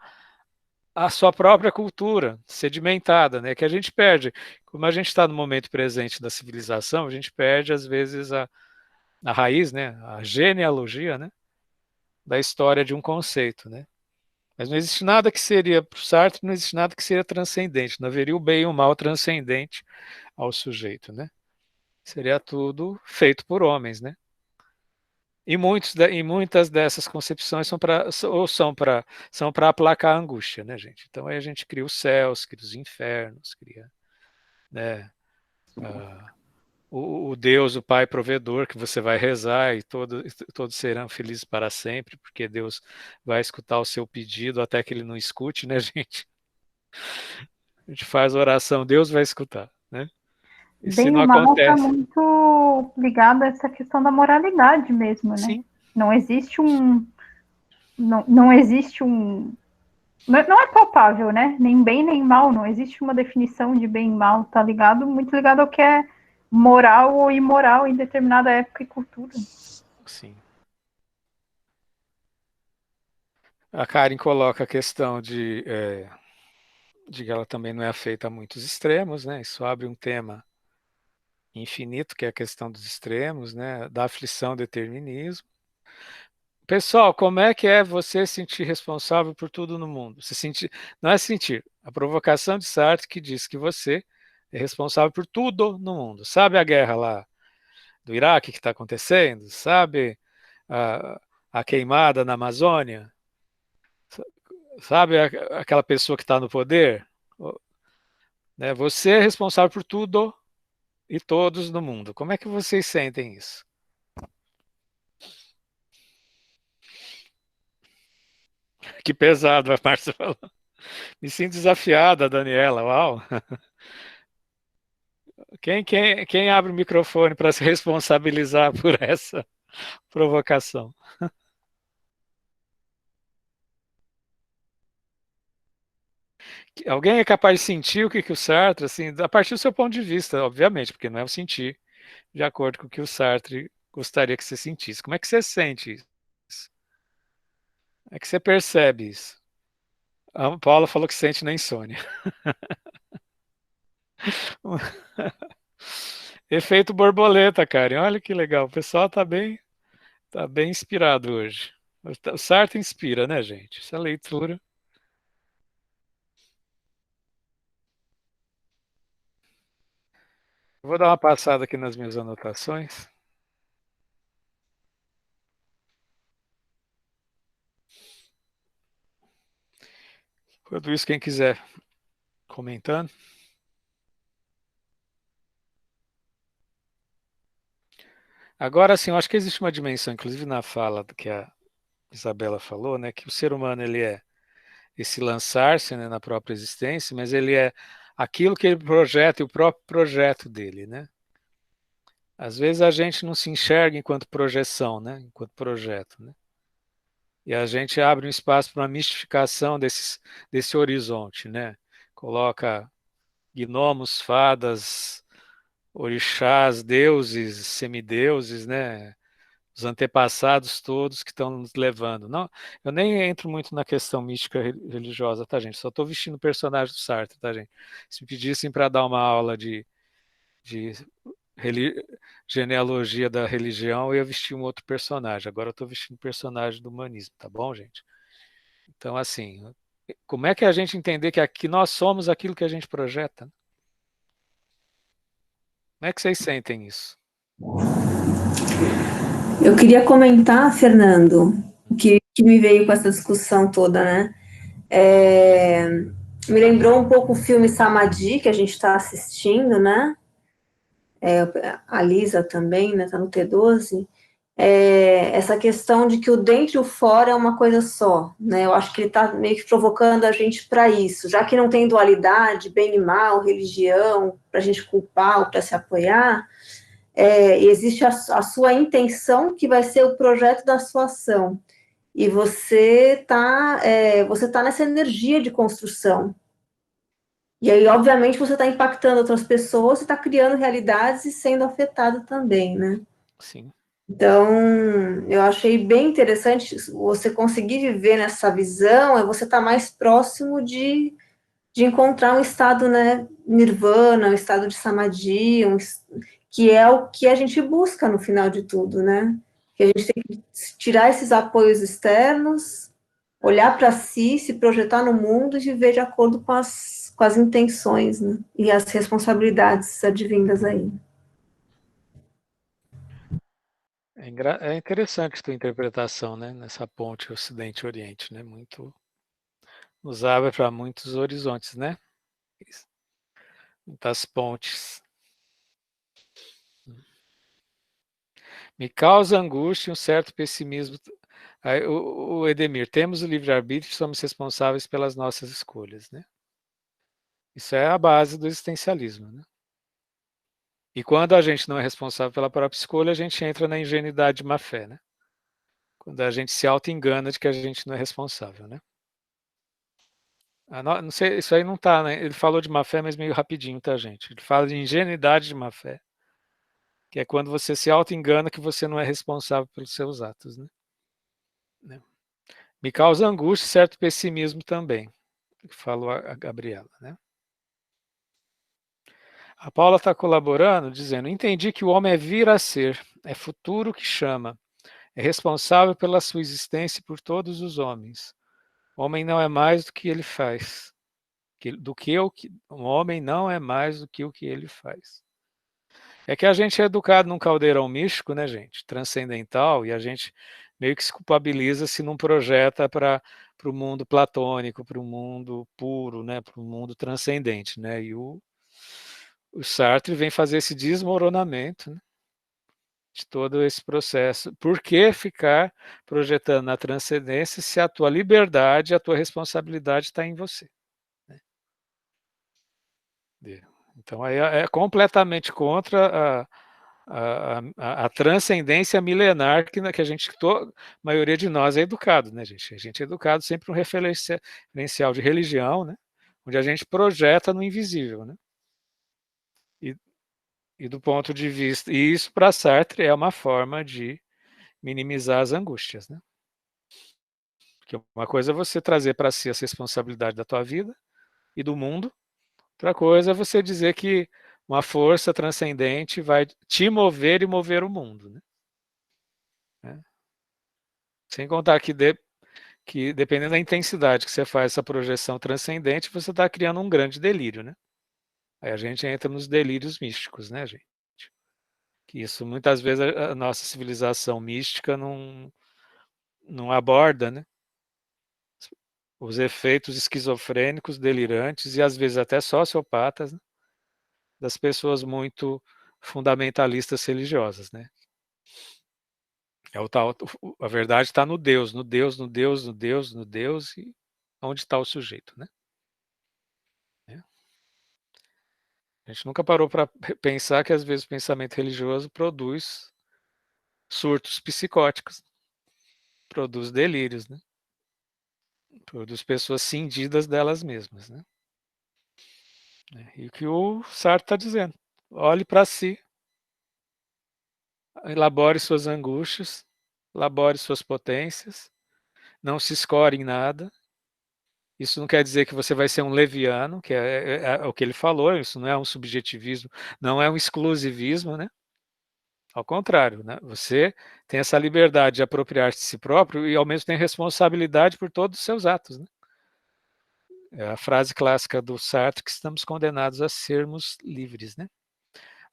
a sua própria cultura sedimentada, né? Que a gente perde. Como a gente está no momento presente da civilização, a gente perde às vezes a raiz, né? A genealogia, né? Da história de um conceito, né? Mas não existe nada que seria, para o Sartre, não existe nada que seria transcendente. Não haveria o bem e o mal transcendente ao sujeito, né? Seria tudo feito por homens, né? E muitas dessas concepções são para aplacar a angústia, né, gente? Então aí a gente cria os céus, cria os infernos, cria, né, o Deus, o Pai provedor, que você vai rezar e todos serão felizes para sempre, porque Deus vai escutar o seu pedido até que ele não escute, né, gente? A gente faz oração, Deus vai escutar, né? E se Bem não e mal está acontece, muito ligado a essa questão da moralidade mesmo, né? sim, Não existe um. Não existe um. Não é palpável, né? Nem bem nem mal. Não existe uma definição de bem e mal. Está ligado, muito ligado ao que é moral ou imoral em determinada época e cultura. sim. A Karen coloca a questão de que ela também não é afeita a muitos extremos, né? Isso abre um tema infinito, que é a questão dos extremos, né? Da aflição, determinismo. Pessoal, como é você sentir responsável por tudo no mundo? Se sentir, não é sentir. A provocação de Sartre que diz que você é responsável por tudo no mundo. Sabe a guerra lá do Iraque que está acontecendo? Sabe a, a queimada na Amazônia? Sabe aquela pessoa que está no poder? Né? Você é responsável por tudo e todos no mundo. Como é que vocês sentem isso? Que pesado, a Márcia falou. Me sinto desafiada, Daniela. Uau! Quem abre o microfone para se responsabilizar por essa provocação? Alguém é capaz de sentir o que o Sartre, assim, a partir do seu ponto de vista, obviamente, porque não é o sentir de acordo com o que o Sartre gostaria que você sentisse. Como é que você sente isso? Como é que você percebe isso? A Paula falou que sente na insônia. Efeito borboleta, Karen. Olha que legal. O pessoal tá bem inspirado hoje. O Sartre inspira, né, gente? Essa leitura. Vou dar uma passada aqui nas minhas anotações. Enquanto isso, quem quiser comentando. Agora, sim, eu acho que existe uma dimensão, inclusive na fala que a Isabela falou, né, que o ser humano ele é esse lançar-se, né, na própria existência, mas ele é aquilo que ele projeta e o próprio projeto dele, né? Às vezes a gente não se enxerga enquanto projeção, né, enquanto projeto, né? E a gente abre um espaço para uma mistificação desse horizonte, né? Coloca gnomos, fadas, orixás, deuses, semideuses, né? Os antepassados todos que estão nos levando. Não, eu nem entro muito na questão mística religiosa, tá, gente? Só estou vestindo o personagem do Sartre, tá, gente? Se me pedissem para dar uma aula de genealogia da religião, eu ia vestir um outro personagem. Agora eu estou vestindo o personagem do humanismo, tá bom, gente? Então, assim, como é que a gente entender que aqui nós somos aquilo que a gente projeta? Como é que vocês sentem isso? Eu queria comentar, Fernando, que me veio com essa discussão toda, né? Me lembrou um pouco o filme Samadhi, que a gente está assistindo, né? A Lisa também, né? Tá no T12. Essa questão de que o dentro e o fora é uma coisa só, né? Eu acho que ele está meio que provocando a gente para isso, já que não tem dualidade, bem e mal, religião, para a gente culpar ou para se apoiar. Existe a sua intenção, que vai ser o projeto da sua ação. E você tá nessa energia de construção. E aí, obviamente, você está impactando outras pessoas, você está criando realidades e sendo afetado também, né? Sim. Então, eu achei bem interessante você conseguir viver nessa visão, você estar mais próximo de encontrar um estado, né, nirvana, um estado de samadhi, que é o que a gente busca no final de tudo, né? Que a gente tem que tirar esses apoios externos, olhar para si, se projetar no mundo e viver de acordo com as intenções, né? E as responsabilidades advindas aí. É interessante a tua interpretação, né? Nessa ponte Ocidente-Oriente, né? Muito nos abre para muitos horizontes, né? Muitas pontes. Me causa angústia e um certo pessimismo. Aí, o Edemir, temos o livre-arbítrio e somos responsáveis pelas nossas escolhas, né? Isso é a base do existencialismo, né? E quando a gente não é responsável pela própria escolha, a gente entra na ingenuidade de má fé, né? Quando a gente se auto-engana de que a gente não é responsável, né? Não sei, isso aí não tá, né? Ele falou de má fé, mas meio rapidinho, tá, gente? Ele fala de ingenuidade de má fé, que é quando você se auto-engana que você não é responsável pelos seus atos, né? Me causa angústia e certo pessimismo também, que falou a Gabriela, né? A Paula está colaborando, dizendo: entendi que o homem é vir a ser, é futuro que chama, é responsável pela sua existência e por todos os homens. O homem não é mais do que ele faz. O homem não é mais do que o que ele faz. É que a gente é educado num caldeirão místico, né, gente? Transcendental, e a gente meio que se culpabiliza se não projeta para o mundo platônico, para o mundo puro, né? Para o mundo transcendente, né? E o Sartre vem fazer esse desmoronamento, né, de todo esse processo. Por que ficar projetando na transcendência se a tua liberdade, a tua responsabilidade está em você? Né? Então, aí é completamente contra a transcendência milenar que a gente, a maioria de nós é educado, né, gente? A gente é educado sempre um referencial de religião, né, onde a gente projeta no invisível, né? E do ponto de vista, e isso para Sartre é uma forma de minimizar as angústias, né? Porque uma coisa é você trazer para si a responsabilidade da tua vida e do mundo, outra coisa é você dizer que uma força transcendente vai te mover e mover o mundo, né? Sem contar que dependendo da intensidade que você faz essa projeção transcendente, você está criando um grande delírio, né? Aí a gente entra nos delírios místicos, né, gente? Que isso muitas vezes a nossa civilização mística não aborda, né? Os efeitos esquizofrênicos, delirantes e às vezes até sociopatas, né, das pessoas muito fundamentalistas religiosas, né? É o tal, a verdade está no Deus, no Deus, no Deus, no Deus, no Deus, e onde está o sujeito, né? A gente nunca parou para pensar que às vezes o pensamento religioso produz surtos psicóticos, produz delírios, né? Produz pessoas cindidas delas mesmas, né? E o que o Sartre está dizendo, olhe para si, elabore suas angústias, elabore suas potências, não se escore em nada. Isso não quer dizer que você vai ser um leviano, que é o que ele falou, isso não é um subjetivismo, não é um exclusivismo, né? Ao contrário, né? Você tem essa liberdade de apropriar-se de si próprio e ao mesmo tempo tem responsabilidade por todos os seus atos, né? É a frase clássica do Sartre que estamos condenados a sermos livres, né?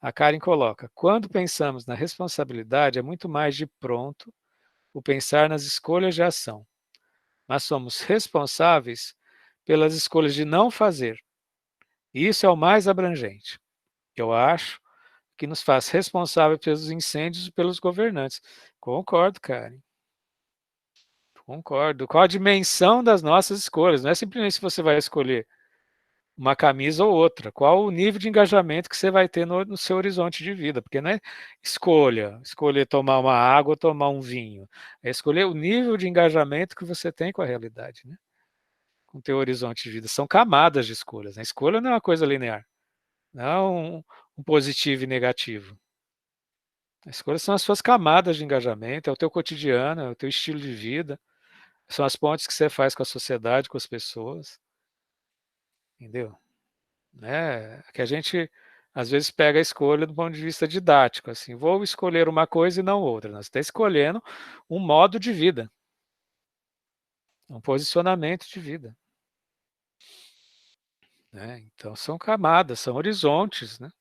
A Karen coloca: quando pensamos na responsabilidade, é muito mais de pronto o pensar nas escolhas de ação, mas somos responsáveis pelas escolhas de não fazer. E isso é o mais abrangente. Eu acho que nos faz responsáveis pelos incêndios e pelos governantes. Concordo, Karen. Concordo. Qual a dimensão das nossas escolhas? Não é simplesmente se você vai escolher uma camisa ou outra. Qual o nível de engajamento que você vai ter no seu horizonte de vida? Porque não é escolher tomar uma água ou tomar um vinho. É escolher o nível de engajamento que você tem com a realidade, né? Com o teu horizonte de vida. São camadas de escolhas. Né? A escolha não é uma coisa linear. Não é um positivo e negativo. As escolhas são as suas camadas de engajamento, é o teu cotidiano, é o teu estilo de vida, são as pontes que você faz com a sociedade, com as pessoas, entendeu? Né? Que a gente às vezes pega a escolha do ponto de vista didático, assim, vou escolher uma coisa e não outra. Nós está escolhendo um modo de vida, um posicionamento de vida. Né? Então são camadas, são horizontes, né?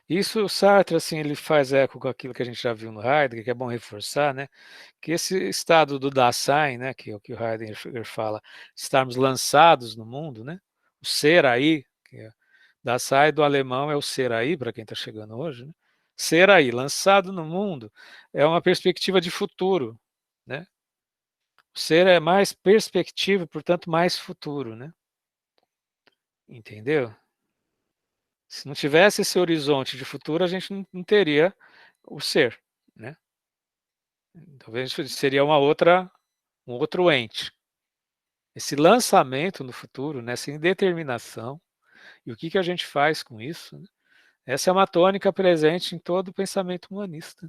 Isso o Sartre, assim, ele faz eco com aquilo que a gente já viu no Heidegger, que é bom reforçar, né? Que esse estado do Dasein, né? Que é o que o Heidegger fala, estarmos lançados no mundo, né? O ser aí, que é, Dasein do alemão é o ser aí, para quem está chegando hoje, né? Ser aí, lançado no mundo, é uma perspectiva de futuro, né? O ser é mais perspectiva, portanto, mais futuro, né? Entendeu? Se não tivesse esse horizonte de futuro, a gente não teria o ser, né? Talvez seria um outro ente. Esse lançamento no futuro, nessa indeterminação, e o que a gente faz com isso, né? Essa é uma tônica presente em todo o pensamento humanista.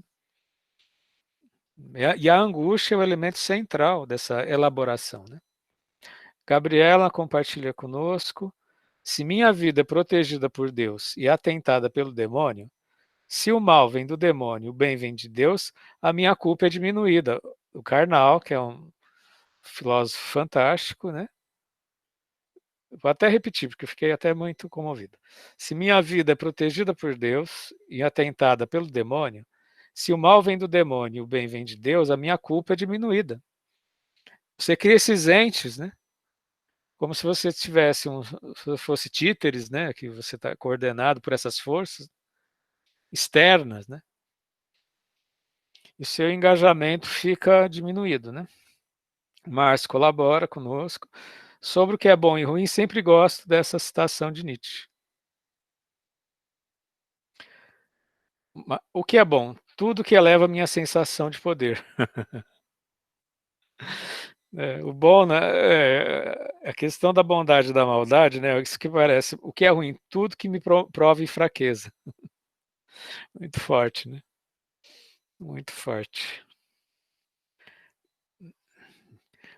E a angústia é o elemento central dessa elaboração, né? Gabriela compartilha conosco: se minha vida é protegida por Deus e atentada pelo demônio, se o mal vem do demônio, o bem vem de Deus, a minha culpa é diminuída. O Karnal, que é um filósofo fantástico, né? Vou até repetir, porque eu fiquei até muito comovido. Se minha vida é protegida por Deus e atentada pelo demônio, se o mal vem do demônio e o bem vem de Deus, a minha culpa é diminuída. Você cria esses entes, né? Como se você tivesse fosse títeres, né? Que você está coordenado por essas forças externas, né? E o seu engajamento fica diminuído, né? O Márcio colabora conosco. Sobre o que é bom e ruim, sempre gosto dessa citação de Nietzsche. O que é bom? Tudo que eleva a minha sensação de poder. O bom, né? A questão da bondade e da maldade, né? Isso que parece. O que é ruim? Tudo que me prove fraqueza. Muito forte, né? Muito forte.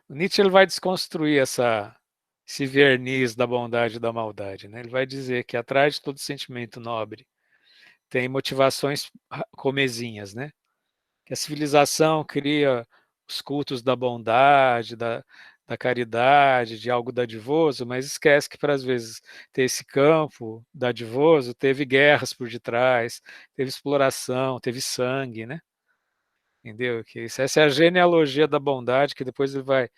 O Nietzsche ele vai desconstruir esse verniz da bondade e da maldade, né? Ele vai dizer que atrás de todo sentimento nobre tem motivações comezinhas, né? Que a civilização cria os cultos da bondade, da caridade, de algo dadivoso, mas esquece que para às vezes ter esse campo dadivoso, teve guerras por detrás, teve exploração, teve sangue, né? Entendeu? Que essa é a genealogia da bondade, que depois ele vai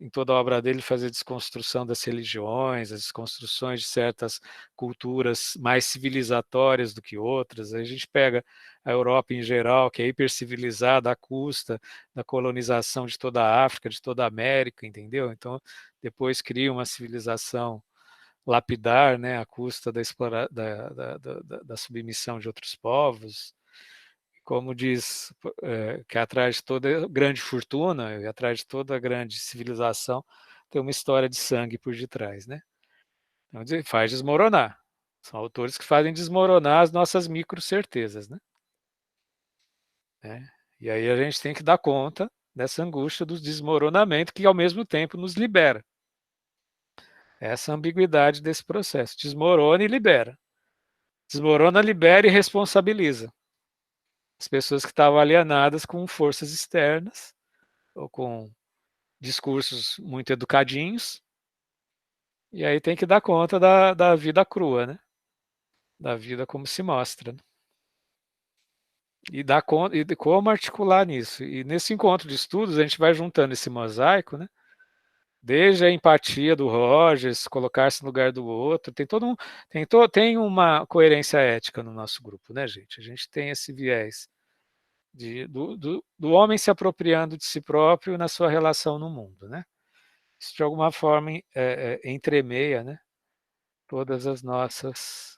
em toda a obra dele, fazer a desconstrução das religiões, as desconstruções de certas culturas mais civilizatórias do que outras. Aí a gente pega a Europa em geral, que é hipercivilizada à custa da colonização de toda a África, de toda a América, entendeu? Então, depois cria uma civilização lapidar, né, à custa da submissão de outros povos. Como diz, que atrás de toda grande fortuna e atrás de toda grande civilização tem uma história de sangue por detrás, né? Então faz desmoronar. São autores que fazem desmoronar as nossas microcertezas, né? E aí a gente tem que dar conta dessa angústia do desmoronamento que, ao mesmo tempo, nos libera. Essa ambiguidade desse processo. Desmorona e libera. Desmorona, libera e responsabiliza. As pessoas que estavam alienadas com forças externas, ou com discursos muito educadinhos, e aí tem que dar conta da vida crua, né? Da vida como se mostra. Né? E dar conta, e como articular nisso. E nesse encontro de estudos, a gente vai juntando esse mosaico, né? Desde a empatia do Rogers, colocar-se no lugar do outro, tem uma coerência ética no nosso grupo, né, gente? A gente tem esse viés do homem se apropriando de si próprio na sua relação no mundo, né? Isso de alguma forma entremeia, né, todas as nossas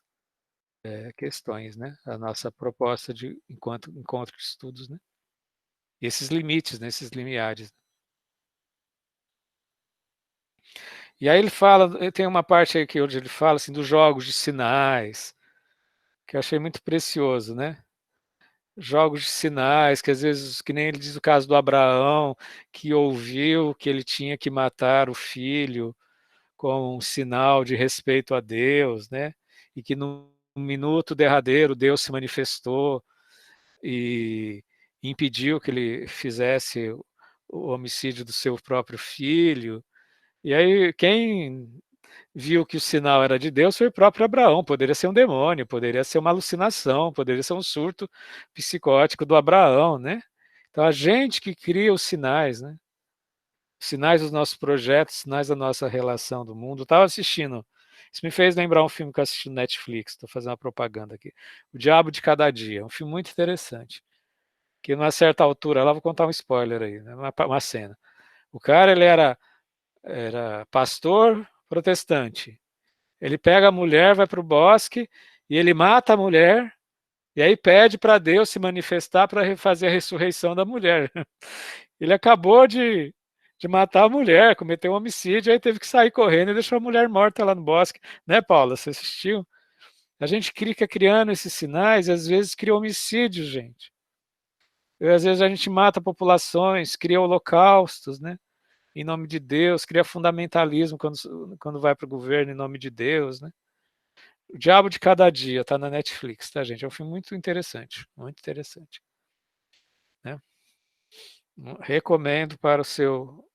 questões, né? A nossa proposta de encontro de estudos, né? E esses limites, né, esses limiares. E aí ele fala, tem uma parte aí onde ele fala assim, dos jogos de sinais, que eu achei muito precioso, né? Jogos de sinais, que às vezes, que nem ele diz o caso do Abraão, que ouviu que ele tinha que matar o filho como um sinal de respeito a Deus, né? E que no minuto derradeiro Deus se manifestou e impediu que ele fizesse o homicídio do seu próprio filho. E aí, quem viu que o sinal era de Deus foi o próprio Abraão. Poderia ser um demônio, poderia ser uma alucinação, poderia ser um surto psicótico do Abraão, né? Então, a gente que cria os sinais, né? Os sinais dos nossos projetos, sinais da nossa relação do mundo. Eu estava assistindo, isso me fez lembrar um filme que eu assisti no Netflix, estou fazendo uma propaganda aqui. O Diabo de Cada Dia, um filme muito interessante. Que, numa certa altura, lá vou contar um spoiler aí, né? Uma cena. O cara, ele era pastor protestante. Ele pega a mulher, vai para o bosque e ele mata a mulher e aí pede para Deus se manifestar para fazer a ressurreição da mulher. Ele acabou de matar a mulher, cometeu um homicídio, aí teve que sair correndo e deixou a mulher morta lá no bosque. Né, Paula? Você assistiu? A gente fica criando esses sinais e às vezes cria homicídios, gente. E, às vezes a gente mata populações, cria holocaustos, né? Em nome de Deus, cria fundamentalismo quando vai para o governo em nome de Deus, né? O Diabo de Cada Dia, tá na Netflix, tá, gente? É um filme muito interessante, né? Recomendo para o seu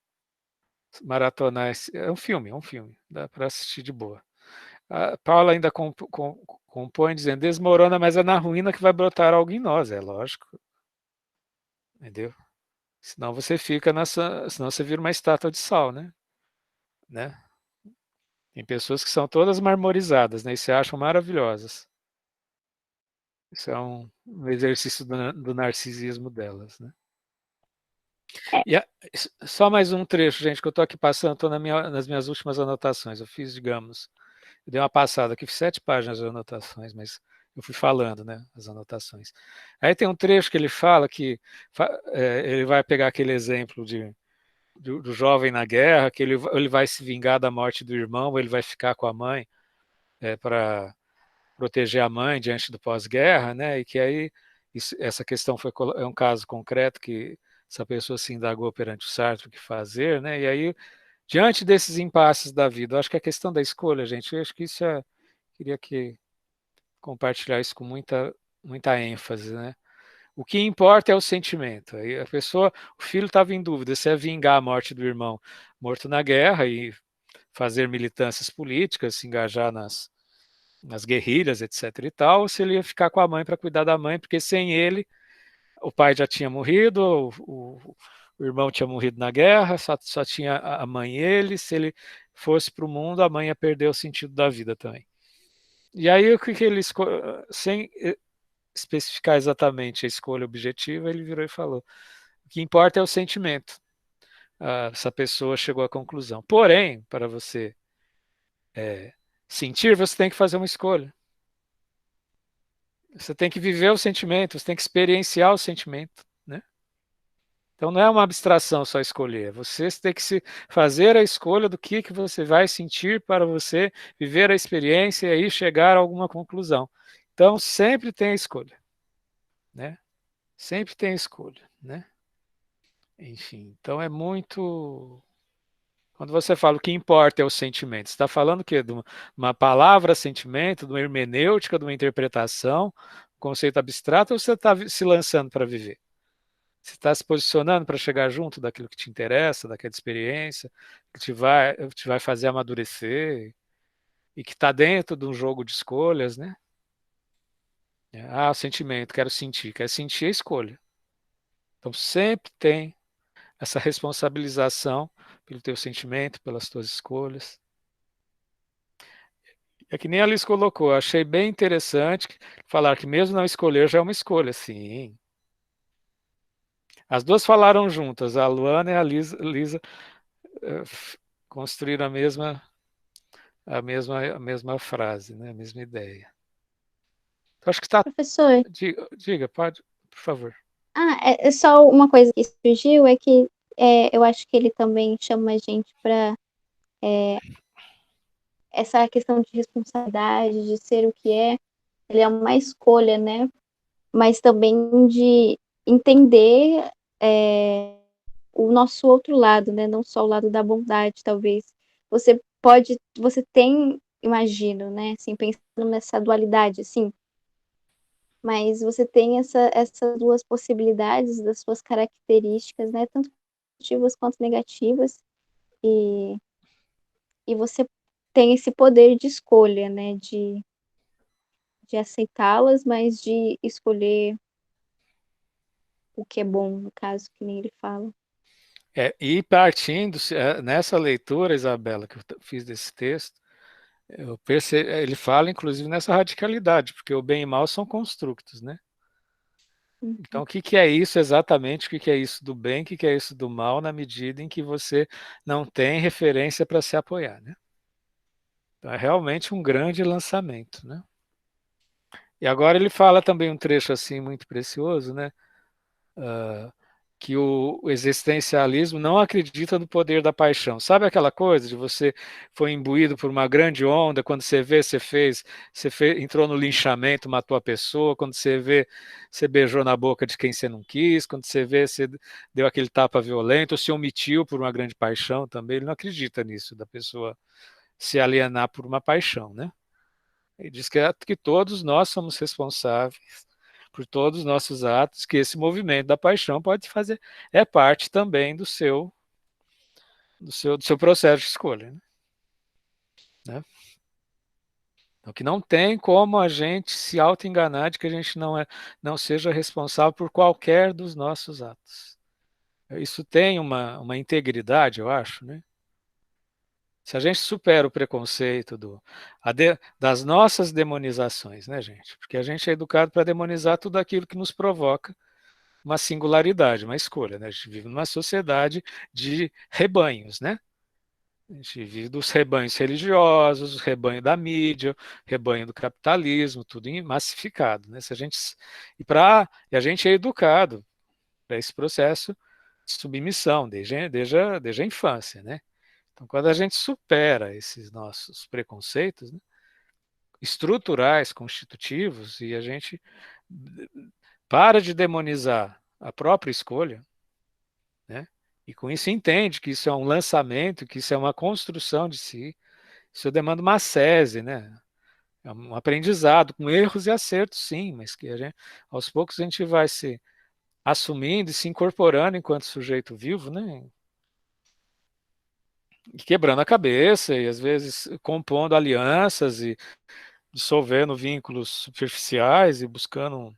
maratonar. É um filme, dá para assistir de boa. A Paula ainda compõe dizendo, desmorona, mas é na ruína que vai brotar algo em nós, é lógico, entendeu? Senão você fica senão você vira uma estátua de sal, né? Tem pessoas que são todas marmorizadas, né? E se acham maravilhosas. Isso é um exercício do narcisismo delas, né? E só mais um trecho, gente, que eu estou aqui passando, estou nas minhas últimas anotações. Eu fiz, digamos, eu dei uma passada aqui, fiz 7 páginas de anotações, mas eu fui falando, né, as anotações. Aí tem um trecho que ele fala que ele vai pegar aquele exemplo do jovem na guerra, que ele vai se vingar da morte do irmão, ele vai ficar com a mãe para proteger a mãe diante do pós-guerra, né? E que aí essa questão é um caso concreto que essa pessoa se indagou perante o Sartre o que fazer, né? E aí, diante desses impasses da vida, eu acho que a questão da escolha, gente, eu acho que isso queria compartilhar isso com muita ênfase, né? O que importa é o sentimento. Aí o filho estava em dúvida se é vingar a morte do irmão morto na guerra e fazer militâncias políticas, se engajar nas guerrilhas, etc. e tal, ou se ele ia ficar com a mãe para cuidar da mãe, porque sem ele, o pai já tinha morrido, o irmão tinha morrido na guerra, só tinha a mãe e ele, se ele fosse para o mundo, a mãe ia perder o sentido da vida também. E aí, o que ele sem especificar exatamente a escolha objetiva, ele virou e falou: o que importa é o sentimento. Essa pessoa chegou à conclusão. Porém, para você sentir, você tem que fazer uma escolha. Você tem que viver o sentimento, você tem que experienciar o sentimento, né? Então não é uma abstração só escolher, você tem que se fazer a escolha do que você vai sentir para você viver a experiência e aí chegar a alguma conclusão. Então sempre tem a escolha, né? Sempre tem a escolha, né? Enfim, então é muito. Quando você fala o que importa é o sentimento, você está falando o quê? De uma palavra sentimento, de uma hermenêutica, de uma interpretação, um conceito abstrato, ou você está se lançando para viver? Você está se posicionando para chegar junto daquilo que te interessa, daquela experiência, que te vai fazer amadurecer e que está dentro de um jogo de escolhas, né? Ah, o sentimento, quero sentir. Quer sentir a escolha. Então sempre tem essa responsabilização pelo teu sentimento, pelas tuas escolhas. É que nem a Alice colocou, eu achei bem interessante falar que mesmo não escolher já é uma escolha, sim. As duas falaram juntas, a Luana e a Lisa construíram a mesma frase, né? A mesma ideia. Então, acho que está. Professor, Diga, pode, por favor. é só uma coisa que surgiu, é que eu acho que ele também chama a gente para essa questão de responsabilidade, de ser o que é, ele é uma escolha, né? Mas também de entender o nosso outro lado, né? Não só o lado da bondade, talvez. Você tem, imagino, né? Assim, pensando nessa dualidade, assim, mas você tem essas duas possibilidades das suas características, né? Tanto positivas quanto negativas, e, e você tem esse poder de escolha, né? De aceitá-las, mas de escolher o que é bom, no caso, que nem ele fala. E partindo, nessa leitura, Isabela, que eu fiz desse texto, ele fala, inclusive, nessa radicalidade, porque o bem e o mal são construtos, né? Então, o que que é isso exatamente? O que que é isso do bem? O que que é isso do mal? Na medida em que você não tem referência para se apoiar, né? Então, é realmente um grande lançamento, né? E agora ele fala também um trecho assim muito precioso, né? Ah, que o existencialismo não acredita no poder da paixão. Sabe aquela coisa de você foi imbuído por uma grande onda, quando você vê, entrou no linchamento, matou a pessoa, quando você vê, você beijou na boca de quem você não quis, quando você vê, você deu aquele tapa violento, ou se omitiu por uma grande paixão também. Ele não acredita nisso, da pessoa se alienar por uma paixão, né? Ele diz que todos nós somos responsáveis por todos os nossos atos, que esse movimento da paixão pode fazer, é parte também do seu processo de escolha, né? Então, que não tem como a gente se auto-enganar de que a gente não seja responsável por qualquer dos nossos atos. Isso tem uma integridade, eu acho, né? Se a gente supera o preconceito das nossas demonizações, né, gente? Porque a gente é educado para demonizar tudo aquilo que nos provoca uma singularidade, uma escolha, né? A gente vive numa sociedade de rebanhos, né? A gente vive dos rebanhos religiosos, rebanho da mídia, rebanho do capitalismo, tudo massificado, né? Se a gente, e a gente é educado para esse processo de submissão desde a infância, né? Então, quando a gente supera esses nossos preconceitos, né, estruturais, constitutivos, e a gente para de demonizar a própria escolha, né, e com isso entende que isso é um lançamento, que isso é uma construção de si, isso demanda uma ascese, né? É um aprendizado, com erros e acertos, sim, mas que aos poucos a gente vai se assumindo e se incorporando enquanto sujeito vivo, né? E quebrando a cabeça e às vezes compondo alianças e dissolvendo vínculos superficiais e buscando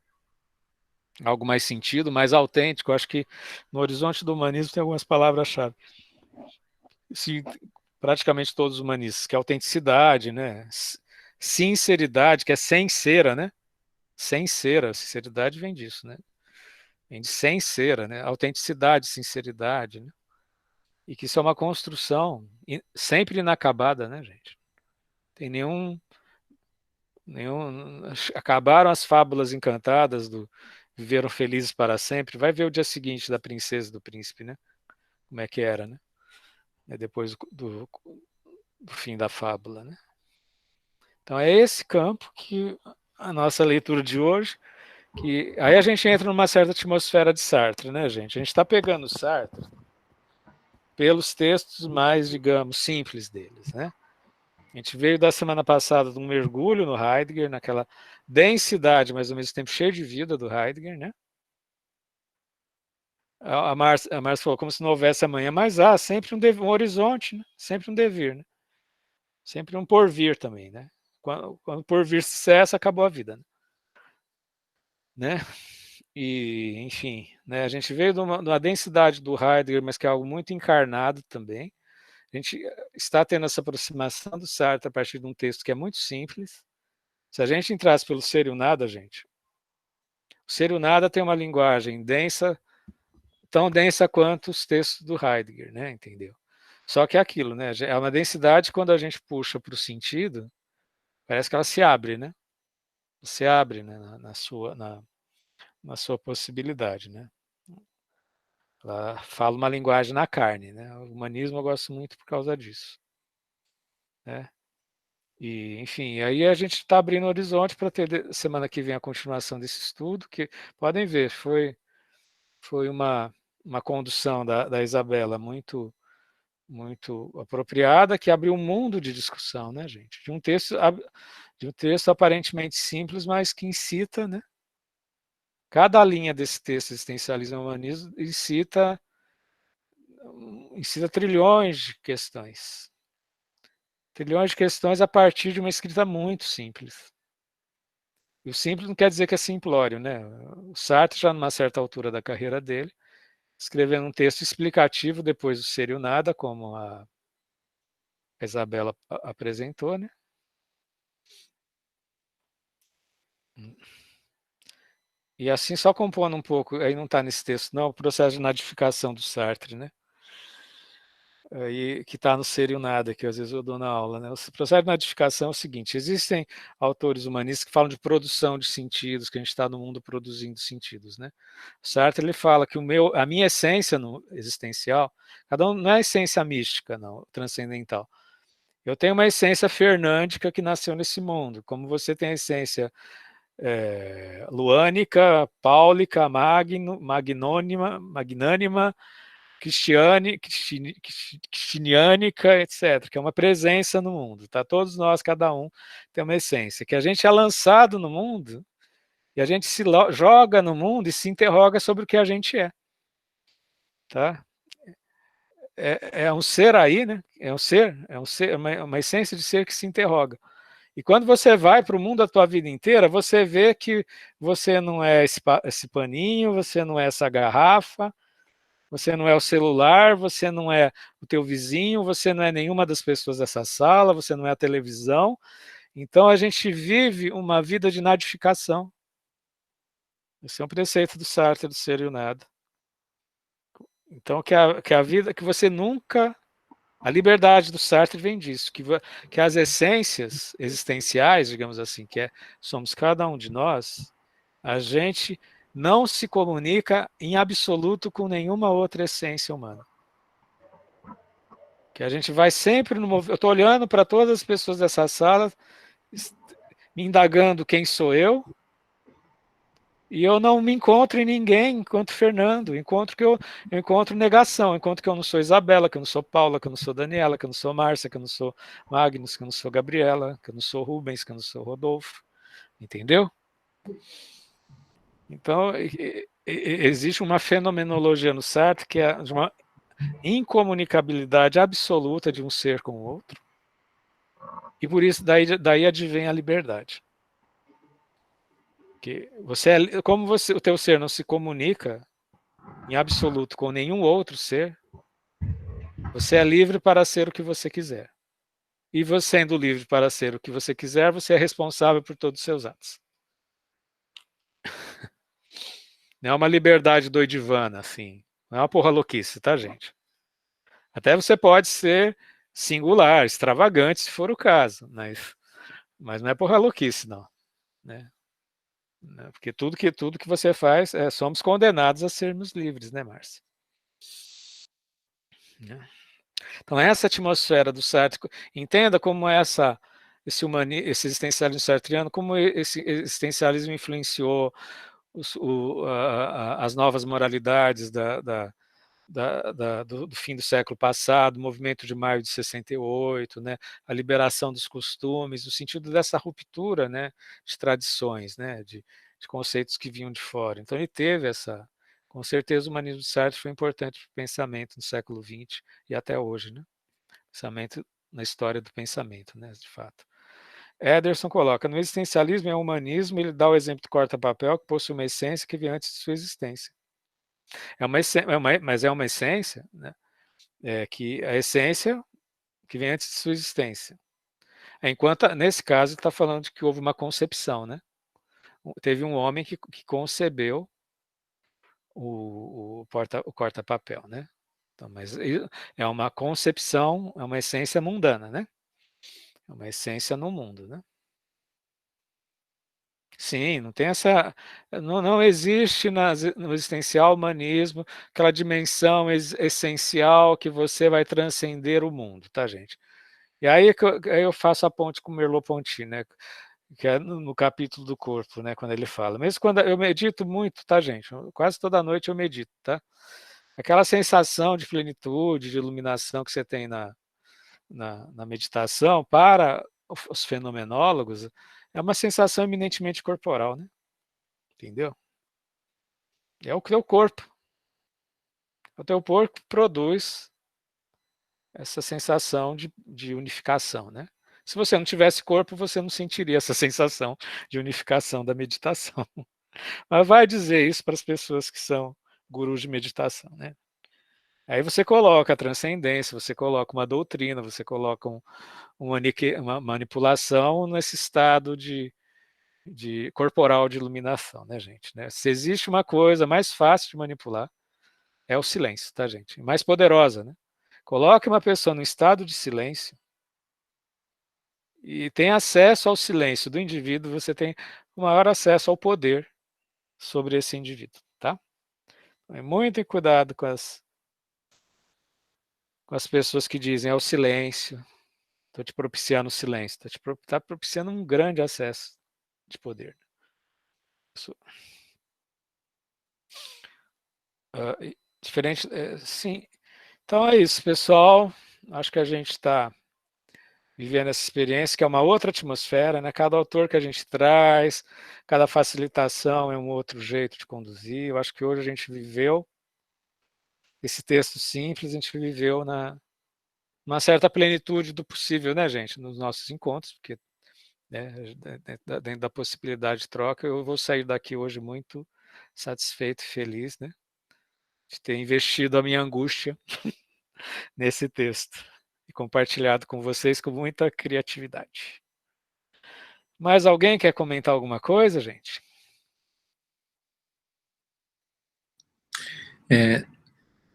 algo mais sentido, mais autêntico. Acho que no horizonte do humanismo tem algumas palavras-chave. Praticamente todos os humanistas, que é autenticidade, né? Sinceridade, que é sem cera, né? Sem cera, sinceridade vem disso, né? Vem de sem cera, né? Autenticidade, sinceridade, né? E que isso é uma construção sempre inacabada, né, gente? Tem nenhum. Acabaram as fábulas encantadas viveram felizes para sempre, vai ver o dia seguinte da princesa e do príncipe, né? Como é que era, né? Depois do fim da fábula, né? Então é esse campo que a nossa leitura de hoje, que aí a gente entra numa certa atmosfera de Sartre, né, gente? A gente está pegando Sartre pelos textos mais, digamos, simples deles, né? A gente veio da semana passada de um mergulho no Heidegger, naquela densidade, mas ao mesmo tempo cheia de vida do Heidegger, né? A Márcia falou como se não houvesse amanhã, mas há sempre um horizonte, né? Sempre um devir, né? Sempre um porvir também, né? Quando o porvir cessa, acabou a vida, né? E, enfim, né? A gente veio de uma densidade do Heidegger, mas que é algo muito encarnado também. A gente está tendo essa aproximação do Sartre a partir de um texto que é muito simples. Se a gente entrasse pelo Ser e o Nada, gente, o Ser e o Nada tem uma linguagem densa, tão densa quanto os textos do Heidegger, né? Entendeu? Só que é aquilo, né? É uma densidade quando a gente puxa para o sentido, parece que ela se abre, né? Se abre, né? Na sua possibilidade, né? Ela fala uma linguagem na carne, né? O humanismo eu gosto muito por causa disso, né? E, enfim, aí a gente está abrindo o horizonte para ter semana que vem a continuação desse estudo, que podem ver, foi uma condução da Isabela muito apropriada, que abriu um mundo de discussão, né, gente? De um texto aparentemente simples, mas que incita, né? Cada linha desse texto, Existencialismo e Humanismo, incita trilhões de questões. Trilhões de questões a partir de uma escrita muito simples. E o simples não quer dizer que é simplório, né? O Sartre, já numa certa altura da carreira dele, escrevendo um texto explicativo depois do Ser e o Nada, como a Isabela apresentou, né? E assim, só compondo um pouco, aí não está nesse texto, não, o processo de nadificação do Sartre, né? Aí, que está no Ser e o Nada, que às vezes eu dou na aula, né? O processo de nadificação é o seguinte: existem autores humanistas que falam de produção de sentidos, que a gente está no mundo produzindo sentidos, né? O Sartre ele fala que a minha essência no existencial, cada um não é a essência mística, não, transcendental. Eu tenho uma essência fernândica que nasceu nesse mundo, como você tem a essência luânica, páulica, magnânima, cristiânica, etc., que é uma presença no mundo. Tá? Todos nós, cada um, tem uma essência, que a gente é lançado no mundo e a gente se joga no mundo e se interroga sobre o que a gente é. Tá? É um ser aí, né? É um ser, uma essência de ser que se interroga. E quando você vai para o mundo da tua vida inteira, você vê que você não é esse paninho, você não é essa garrafa, você não é o celular, você não é o teu vizinho, você não é nenhuma das pessoas dessa sala, você não é a televisão. Então a gente vive uma vida de nadificação. Esse é um preceito do Sartre, do Ser e o Nada. Então que a vida, que você nunca... A liberdade do Sartre vem disso, que as essências existenciais, digamos assim, somos cada um de nós, a gente não se comunica em absoluto com nenhuma outra essência humana. Que a gente vai sempre no movimento. Eu estou olhando para todas as pessoas dessa sala, me indagando quem sou eu, e eu não me encontro em ninguém enquanto Fernando. Eu encontro negação, encontro que eu não sou Isabela, que eu não sou Paula, que eu não sou Daniela, que eu não sou Márcia, que eu não sou Magnus, que eu não sou Gabriela, que eu não sou Rubens, que eu não sou Rodolfo. Entendeu? Então, existe uma fenomenologia no Sartre que é de uma incomunicabilidade absoluta de um ser com o outro. E por isso, daí advém a liberdade. Que como o teu ser não se comunica em absoluto com nenhum outro ser, você é livre para ser o que você quiser. E você sendo livre para ser o que você quiser, você é responsável por todos os seus atos. Não é uma liberdade doidivana, assim. Não é uma porra louquice, tá, gente? Até você pode ser singular, extravagante, se for o caso, mas não é porra louquice, não. Né? né? Porque tudo que você faz, somos condenados a sermos livres, né, Márcia? Né? Então, essa atmosfera do Sartre, entenda como esse existencialismo sartriano, como esse existencialismo influenciou as novas moralidades do fim do século passado, o movimento de maio de 68, né, a liberação dos costumes, no sentido dessa ruptura, né, de tradições, né, de conceitos que vinham de fora. Então ele teve com certeza o humanismo de Sartre foi importante para o pensamento no século XX e até hoje, né, pensamento na história do pensamento, né, de fato. Ederson coloca, no existencialismo e o humanismo, ele dá o exemplo do corta-papel, que possui uma essência que vem antes de sua existência. Mas é uma essência, né? Que a essência que vem antes de sua existência. Enquanto, nesse caso, está falando de que houve uma concepção, né? Teve um homem que concebeu o corta-papel, né? Então, mas é uma concepção, é uma essência mundana, né? É uma essência no mundo, né? Sim, não tem essa. Não existe no existencial humanismo aquela dimensão essencial que você vai transcender o mundo, tá, gente? E aí, aí eu faço a ponte com o Merleau-Ponty, né? Que é no capítulo do corpo, né? Quando ele fala. Mesmo quando eu medito muito, tá, gente? Quase toda noite eu medito, tá? Aquela sensação de plenitude, de iluminação que você tem na meditação, para os fenomenólogos, é uma sensação eminentemente corporal, né? Entendeu? É o teu corpo. O teu corpo produz essa sensação de unificação, né? Se você não tivesse corpo, você não sentiria essa sensação de unificação da meditação. Mas vai dizer isso para as pessoas que são gurus de meditação, né? Aí você coloca a transcendência, você coloca uma doutrina, você coloca uma manipulação nesse estado de corporal de iluminação, né, gente? Né? Se existe uma coisa mais fácil de manipular, é o silêncio, tá, gente? Mais poderosa, né? Coloque uma pessoa no estado de silêncio e tem acesso ao silêncio do indivíduo, você tem o maior acesso ao poder sobre esse indivíduo, tá? Então, muito cuidado com as pessoas que dizem é o silêncio, estou te propiciando o silêncio, está propiciando um grande acesso de poder. Diferente, sim. Então é isso, pessoal. Acho que a gente está vivendo essa experiência, que é uma outra atmosfera, né? Cada autor que a gente traz, cada facilitação é um outro jeito de conduzir. Eu acho que hoje a gente viveu esse texto simples, a gente viveu numa certa plenitude do possível, né, gente? Nos nossos encontros, porque né, dentro da possibilidade de troca, eu vou sair daqui hoje muito satisfeito e feliz, né? De ter investido a minha angústia nesse texto e compartilhado com vocês com muita criatividade. Mais alguém quer comentar alguma coisa, gente?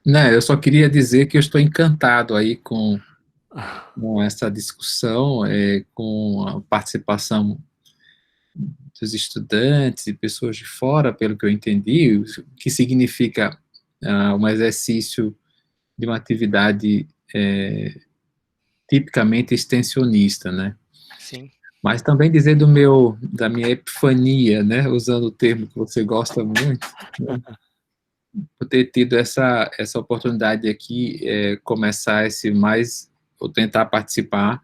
Não, eu só queria dizer que eu estou encantado aí com essa discussão, com a participação dos estudantes e pessoas de fora, pelo que eu entendi, o que significa um exercício de uma atividade tipicamente extensionista, né? Sim. Mas também dizer da minha epifania, né? Usando o termo que você gosta muito, né? Por ter tido essa oportunidade aqui, começar ou tentar participar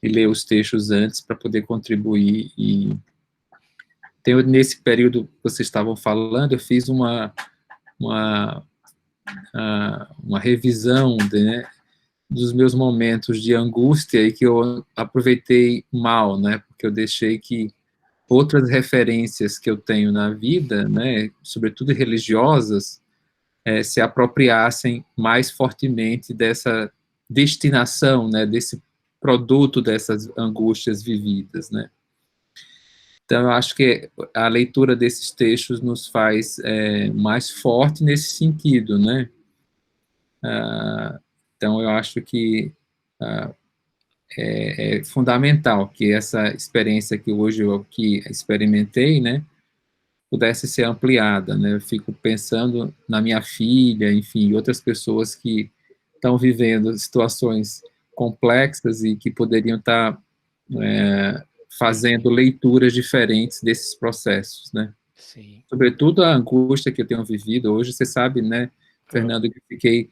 e ler os textos antes para poder contribuir. E nesse período que vocês estavam falando, eu fiz uma revisão, né, dos meus momentos de angústia e que eu aproveitei mal, né, porque eu deixei que outras referências que eu tenho na vida, né, sobretudo religiosas, se apropriassem mais fortemente dessa destinação, né, desse produto dessas angústias vividas, né. Então, eu acho que a leitura desses textos nos faz mais forte nesse sentido, né. Então, eu acho que é fundamental que essa experiência que hoje eu aqui experimentei, né, pudesse ser ampliada, né? Eu fico pensando na minha filha, enfim, outras pessoas que estão vivendo situações complexas e que poderiam estar fazendo leituras diferentes desses processos, né? Sim. Sobretudo a angústia que eu tenho vivido hoje, você sabe, né, Fernando, que eu fiquei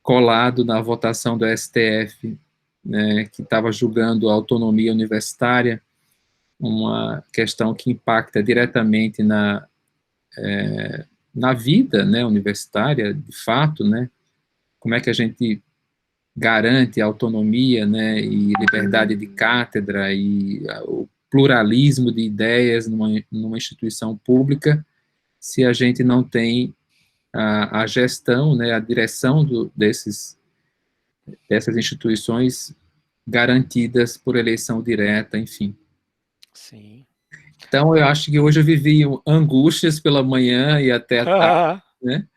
colado na votação do STF, né, que estava julgando a autonomia universitária, uma questão que impacta diretamente na vida, né, universitária, de fato, né, como é que a gente garante a autonomia, né, e liberdade de cátedra e o pluralismo de ideias numa instituição pública, se a gente não tem a gestão, né, a direção dessas instituições garantidas por eleição direta, enfim. Sim. Então, eu acho que hoje eu vivi angústias pela manhã e até a tarde, né?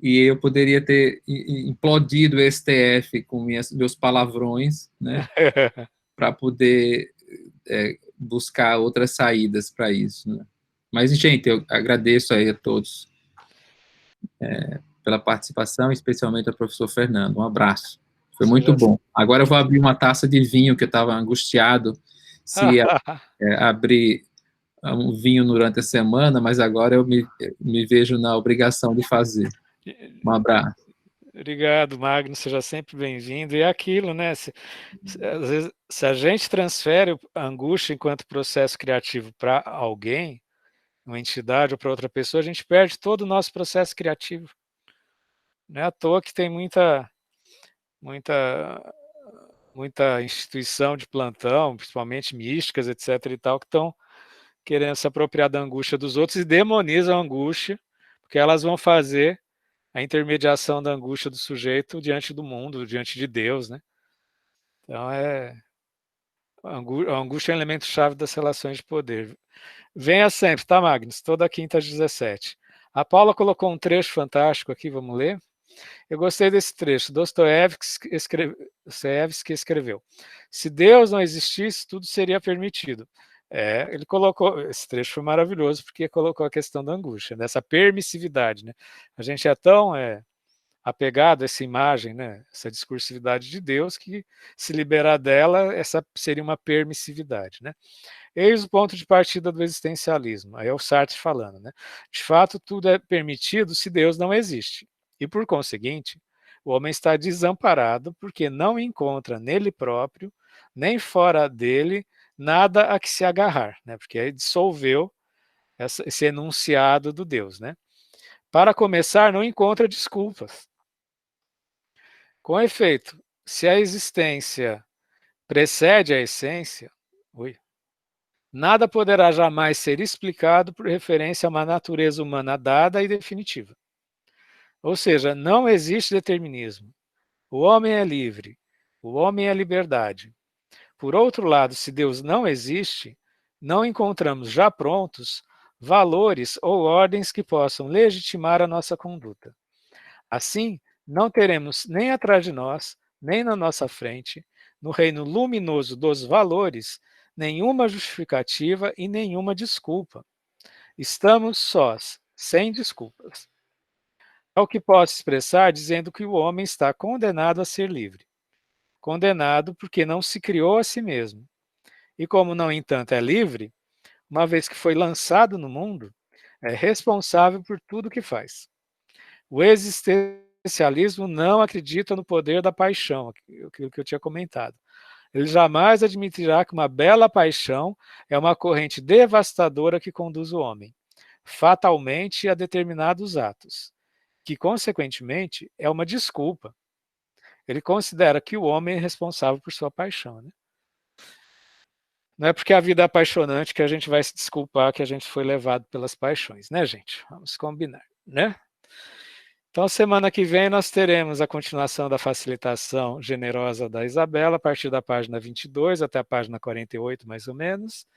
E eu poderia ter implodido o STF com meus palavrões, né? Para poder buscar outras saídas para isso, né? Mas, gente, eu agradeço aí a todos pela participação, especialmente ao professor Fernando. Um abraço. Foi muito bom. Agora eu vou abrir uma taça de vinho, que eu estava angustiado se abrir um vinho durante a semana, mas agora eu me vejo na obrigação de fazer. Um abraço. Obrigado, Magno, seja sempre bem-vindo. E é aquilo, né? Às vezes, se a gente transfere a angústia enquanto processo criativo para alguém, uma entidade ou para outra pessoa, a gente perde todo o nosso processo criativo. Não é à toa que tem muita instituição de plantão, principalmente místicas, etc. e tal, que estão querendo se apropriar da angústia dos outros e demonizam a angústia, porque elas vão fazer a intermediação da angústia do sujeito diante do mundo, diante de Deus, né? Então, a angústia é um elemento-chave das relações de poder. Venha sempre, tá, Magnus? Toda quinta às 17. A Paula colocou um trecho fantástico aqui, vamos ler? Eu gostei desse trecho. Dostoiévski escreveu: se Deus não existisse, tudo seria permitido. Ele colocou, esse trecho foi maravilhoso, porque colocou a questão da angústia, dessa permissividade, né? A gente é tão apegado a essa imagem, né? Essa discursividade de Deus, que se liberar dela, essa seria uma permissividade, né? Eis o ponto de partida do existencialismo. Aí é o Sartre falando, né? De fato, tudo é permitido se Deus não existe. E, por conseguinte, o homem está desamparado porque não encontra nele próprio, nem fora dele, nada a que se agarrar, né? Porque aí dissolveu esse enunciado do Deus, né? Para começar, não encontra desculpas. Com efeito, se a existência precede a essência, nada poderá jamais ser explicado por referência a uma natureza humana dada e definitiva. Ou seja, não existe determinismo. O homem é livre. O homem é liberdade. Por outro lado, se Deus não existe, não encontramos já prontos valores ou ordens que possam legitimar a nossa conduta. Assim, não teremos nem atrás de nós, nem na nossa frente, no reino luminoso dos valores, nenhuma justificativa e nenhuma desculpa. Estamos sós, sem desculpas. É o que posso expressar dizendo que o homem está condenado a ser livre. Condenado porque não se criou a si mesmo. E como, no entanto, é livre, uma vez que foi lançado no mundo, é responsável por tudo que faz. O existencialismo não acredita no poder da paixão, aquilo que eu tinha comentado. Ele jamais admitirá que uma bela paixão é uma corrente devastadora que conduz o homem, fatalmente a determinados atos, que, consequentemente, é uma desculpa. Ele considera que o homem é responsável por sua paixão, né? Não é porque a vida é apaixonante que a gente vai se desculpar que a gente foi levado pelas paixões, né, gente? Vamos combinar, né? Então, semana que vem nós teremos a continuação da facilitação generosa da Isabela, a partir da página 22 até a página 48, mais ou menos.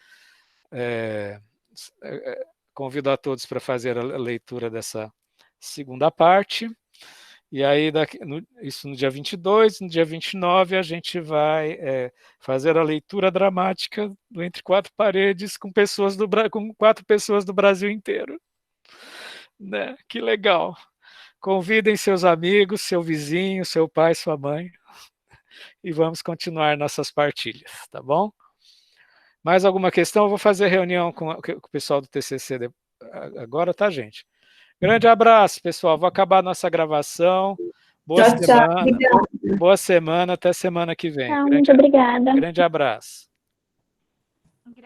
Convido a todos para fazer a leitura dessa segunda parte. E aí, isso no dia 22, no dia 29, a gente vai fazer a leitura dramática do Entre Quatro Paredes com 4 pessoas do Brasil inteiro. Né? Que legal. Convidem seus amigos, seu vizinho, seu pai, sua mãe, e vamos continuar nossas partilhas, tá bom? Mais alguma questão? Eu vou fazer reunião com o pessoal do TCC agora, tá, gente? Grande abraço, pessoal. Vou acabar a nossa gravação. Boa Tchau, tchau. semana. Boa semana. Até semana que vem. Tchau, muito obrigada. Grande abraço.